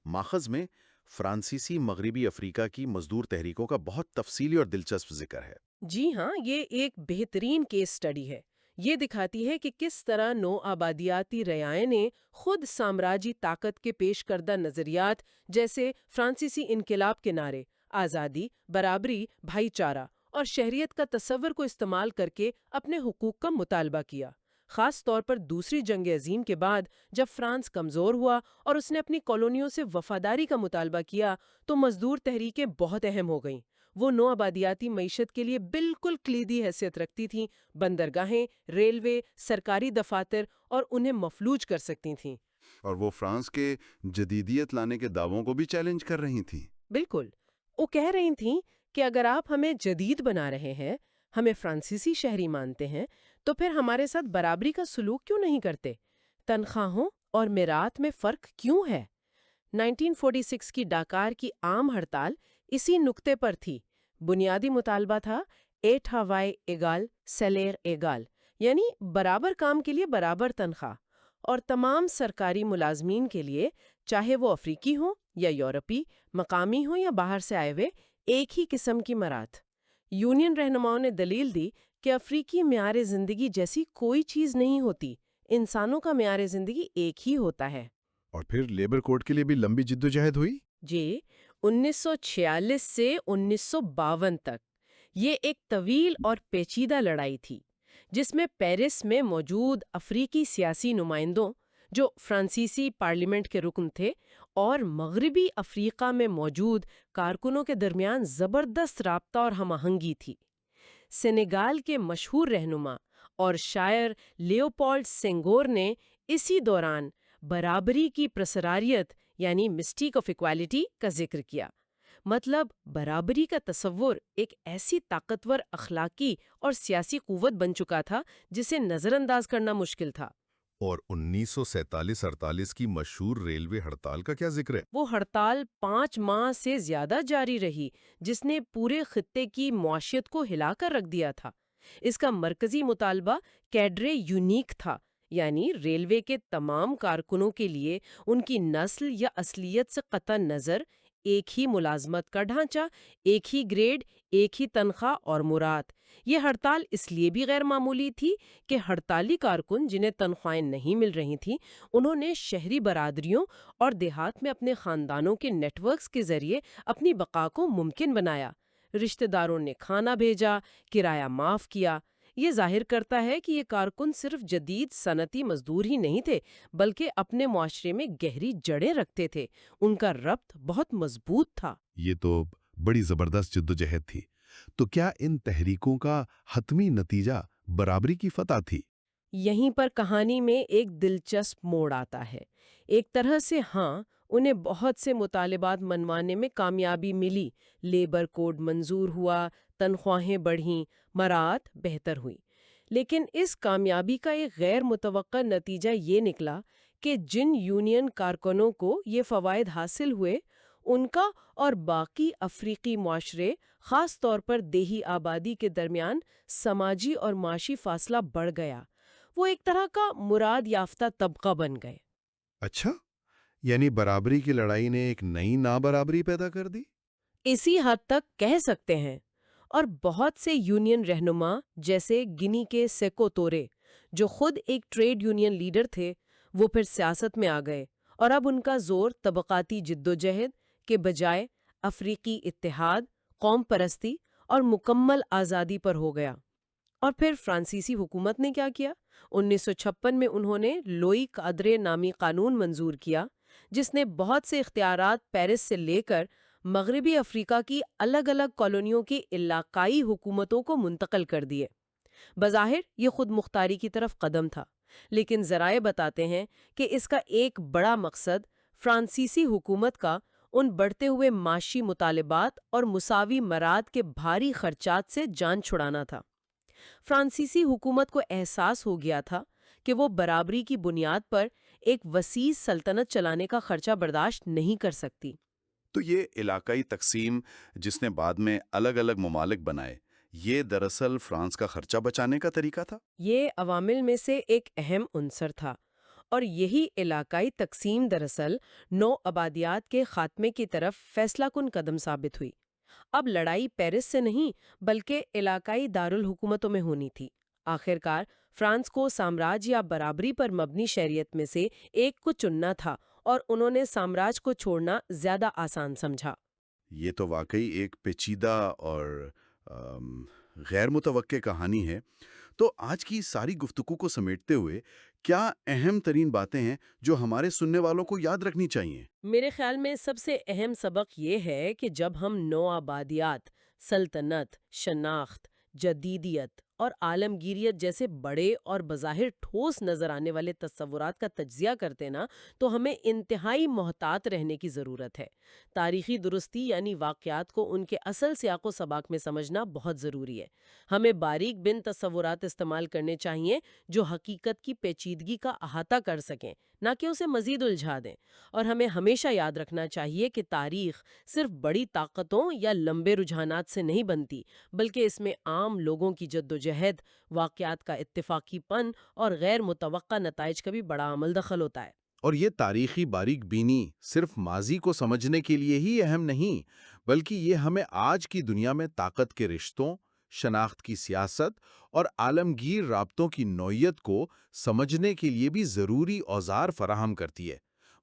ماخذ میں فرانسیسی مغربی افریقہ کی مزدور تحریکوں کا بہت تفصیلی اور دلچسپ ذکر ہے. جی ہاں، یہ ایک بہترین کیس سٹڈی ہے. یہ دکھاتی ہے کہ کس طرح نو آبادیاتی رعایا نے خود سامراجی طاقت کے پیش کردہ نظریات جیسے فرانسیسی انقلاب کے نعرے، آزادی، برابری، بھائی چارہ اور شہریت کا تصور کو استعمال کر کے اپنے حقوق کا مطالبہ کیا. خاص طور پر دوسری جنگ عظیم کے بعد جب فرانس کمزور ہوا اور اس نے اپنی کالونیوں سے وفاداری کا مطالبہ کیا تو مزدور تحریکیں بہت اہم ہو گئیں. وہ نو آبادیاتی معیشت کے لیے بالکل کلیدی حیثیت رکھتی تھیں، بندرگاہیں، ریلوے، سرکاری دفاتر، اور انہیں مفلوج کر سکتی تھیں. اور وہ فرانس کے جدیدیت لانے کے دعووں کو بھی چیلنج کر رہی تھیں. بالکل، وہ کہہ رہی تھیں کہ اگر آپ ہمیں جدید بنا رہے ہیں، ہمیں فرانسیسی شہری مانتے ہیں، تو پھر ہمارے ساتھ برابری کا سلوک کیوں نہیں کرتے؟ تنخواہوں اور میراث میں فرق کیوں ہے؟ 1946 کی ڈاکار کی عام ہڑتال اسی نکتے پر تھی. بنیادی مطالبہ تھا اے ٹھاوائے ایگال سیلیر ایگال، یعنی برابر کام کے لیے برابر تنخواہ، اور تمام سرکاری ملازمین کے لیے، چاہے وہ افریقی ہوں یا یورپی، مقامی ہوں یا باہر سے آئے ہوئے، ایک ہی قسم کی مراعات. یونین رہنماؤں نے دلیل دی کہ افریقی معیار زندگی جیسی کوئی چیز نہیں ہوتی، انسانوں کا معیار زندگی ایک ہی ہوتا ہے. اور پھر لیبر کوڈ کے لیے بھی لمبی جدوجہد ہوئی. جی، 1946 سے 1952 تک یہ ایک طویل اور پیچیدہ لڑائی تھی، جس میں پیرس میں موجود افریقی سیاسی نمائندوں جو فرانسیسی پارلیمنٹ کے رکن تھے اور مغربی افریقہ میں موجود کارکنوں کے درمیان زبردست رابطہ اور ہم آہنگی تھی. سینیگال کے مشہور رہنما اور شاعر لیوپولڈ سینگور نے اسی دوران برابری کی پرسراریت یعنی مسٹیک آف ایکوالٹی کا ذکر کیا. مطلب برابری کا تصور ایک ایسی طاقتور اخلاقی اور سیاسی قوت بن چکا تھا جسے نظر انداز کرنا مشکل تھا. اور 1947-48 کی مشہور ریلوے ہڑتال کا کیا ذکر ہے؟ وہ ہڑتال 5 ماہ سے زیادہ جاری رہی، جس نے پورے خطے کی معیشت کو ہلا کر رکھ دیا تھا. اس کا مرکزی مطالبہ کیڈرے یونیک تھا، یعنی ریلوے کے تمام کارکنوں کے لیے ان کی نسل یا اصلیت سے قطع نظر ایک ہی ملازمت کا ڈھانچہ، ایک ہی گریڈ، ایک ہی تنخواہ اور مراد۔ یہ ہڑتال اس لیے بھی غیر معمولی تھی کہ ہڑتالی کارکن جنہیں تنخواہیں نہیں مل رہی تھیں، انہوں نے شہری برادریوں اور دیہات میں اپنے خاندانوں کے نیٹ ورکس کے ذریعے اپنی بقا کو ممکن بنایا۔ رشتہ داروں نے کھانا بھیجا، کرایہ معاف کیا۔ یہ ظاہر کرتا ہے کہ یہ کارکن صرف جدید صنعتی مزدور ہی نہیں تھے، بلکہ اپنے معاشرے میں گہری جڑیں رکھتے تھے۔ ان کا ربط بہت مضبوط تھا۔ یہ تو بڑی زبردست جدوجہد تھی۔ تو کیا ان تحریکوں کا حتمی نتیجہ برابری کی فتح تھی؟ یہیں پر کہانی میں ایک دلچسپ موڑ آتا ہے۔ ایک طرح سے ہاں، انہیں بہت سے مطالبات منوانے میں کامیابی ملی، لیبر کوڈ منظور ہوا، تنخواہیں بڑھیں، مراعات بہتر ہوئی۔ لیکن اس کامیابی کا ایک غیر متوقع نتیجہ یہ نکلا کہ جن یونین کارکنوں کو یہ فوائد حاصل ہوئے، ان کا اور باقی افریقی معاشرے، خاص طور پر دیہی آبادی کے درمیان سماجی اور معاشی فاصلہ بڑھ گیا۔ وہ ایک طرح کا مراد یافتہ طبقہ بن گئے۔ اچھا، یعنی برابری کی لڑائی نے ایک نئی نابرابری پیدا کر دی؟ اسی حد تک کہہ سکتے ہیں۔ اور بہت سے یونین رہنما جیسے گنی کے سیکو تورے، جو خود ایک ٹریڈ یونین لیڈر تھے، وہ پھر سیاست میں آ گئے، اور اب ان کا زور طبقاتی جدوجہد کے بجائے افریقی اتحاد، قوم پرستی اور مکمل آزادی پر ہو گیا۔ اور پھر فرانسیسی حکومت نے کیا کیا؟ 1956 میں انہوں نے لوئی قادرے نامی قانون منظور کیا، جس نے بہت سے اختیارات پیرس سے لے کر مغربی افریقہ کی الگ الگ کالونیوں کی علاقائی حکومتوں کو منتقل کر دیے۔ بظاہر یہ خود مختاری کی طرف قدم تھا، لیکن ذرائع بتاتے ہیں کہ اس کا ایک بڑا مقصد فرانسیسی حکومت کا ان بڑھتے ہوئے معاشی مطالبات اور مساوی مراد کے بھاری خرچات سے جان چھڑانا تھا۔ فرانسیسی حکومت کو احساس ہو گیا تھا کہ وہ برابری کی بنیاد پر ایک وسیع سلطنت چلانے کا خرچہ برداشت نہیں کر سکتی۔ تو یہ علاقائی تقسیم جس نے بعد میں الگ الگ ممالک بنائے، یہ دراصل فرانس کا خرچہ بچانے کا طریقہ تھا؟ یہ عوامل میں سے ایک اہم عنصر تھا، اور یہی علاقائی تقسیم دراصل نو آبادیات کے خاتمے کی طرف فیصلہ کن قدم ثابت ہوئی۔ اب لڑائی پیرس سے نہیں بلکہ علاقائی دارالحکومتوں میں ہونی تھی۔ آخرکار فرانس کو سامراج یا برابری پر مبنی شریعت میں سے ایک کو چننا تھا، اور انہوں نے سامراج کو چھوڑنا زیادہ آسان سمجھا۔ یہ تو واقعی ایک پیچیدہ اور غیر متوقع کہانی ہے۔ تو آج کی ساری گفتگو کو سمیٹتے ہوئے کیا اہم ترین باتیں ہیں جو ہمارے سننے والوں کو یاد رکھنی چاہیے؟ میرے خیال میں سب سے اہم سبق یہ ہے کہ جب ہم نو آبادیات، سلطنت، شناخت، جدیدیت اور عالمگیریت جیسے بڑے اور بظاہر ٹھوس نظر آنے والے تصورات کا تجزیہ کرتے نا، تو ہمیں انتہائی محتاط رہنے کی ضرورت ہے۔ تاریخی درستی یعنی واقعات کو ان کے اصل سیاق و سباق میں سمجھنا بہت ضروری ہے۔ ہمیں باریک بن تصورات استعمال کرنے چاہیے جو حقیقت کی پیچیدگی کا احاطہ کر سکیں، نہ کہ اسے مزید الجھا دیں۔ اور ہمیں ہمیشہ یاد رکھنا چاہیے کہ تاریخ صرف بڑی طاقتوں یا لمبے رجحانات سے نہیں بنتی، بلکہ اس میں عام لوگوں کی جدوجہد، واقعات کا اتفاقی پن اور غیر متوقع نتائج کا بھی بڑا عمل دخل ہوتا ہے۔ اور یہ تاریخی باریک بینی صرف ماضی کو سمجھنے کے لیے ہی اہم نہیں، بلکہ یہ ہمیں آج کی دنیا میں طاقت کے رشتوں، شناخت کی سیاست اور عالمگیر رابطوں کی نوعیت کو سمجھنے کے لیے بھی ضروری اوزار فراہم کرتی ہے۔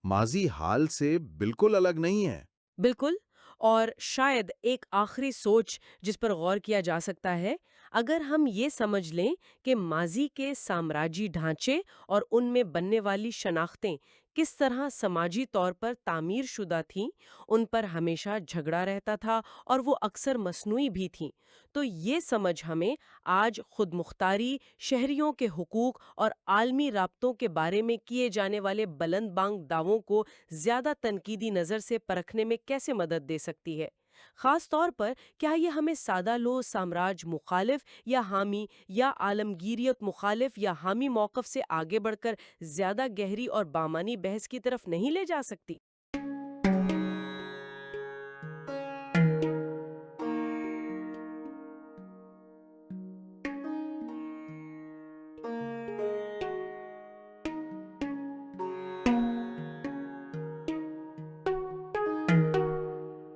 ماضی حال سے بالکل الگ نہیں ہے۔ بالکل۔ اور شاید ایک آخری سوچ جس پر غور کیا جا سکتا ہے، اگر ہم یہ سمجھ لیں کہ ماضی کے سامراجی ڈھانچے اور ان میں بننے والی شناختیں کس طرح سماجی طور پر تعمیر شدہ تھیں، ان پر ہمیشہ جھگڑا رہتا تھا اور وہ اکثر مصنوعی بھی تھیں، تو یہ سمجھ ہمیں آج خود مختاری، شہریوں کے حقوق اور عالمی رابطوں کے بارے میں کیے جانے والے بلند بانگ دعووں کو زیادہ تنقیدی نظر سے پرکھنے میں کیسے مدد دے سکتی ہے۔ خاص طور پر کیا یہ ہمیں سادہ لو سامراج مخالف یا حامی، یا عالمگیریت مخالف یا حامی موقف سے آگے بڑھ کر زیادہ گہری اور بامانی بحث کی طرف نہیں لے جا سکتی؟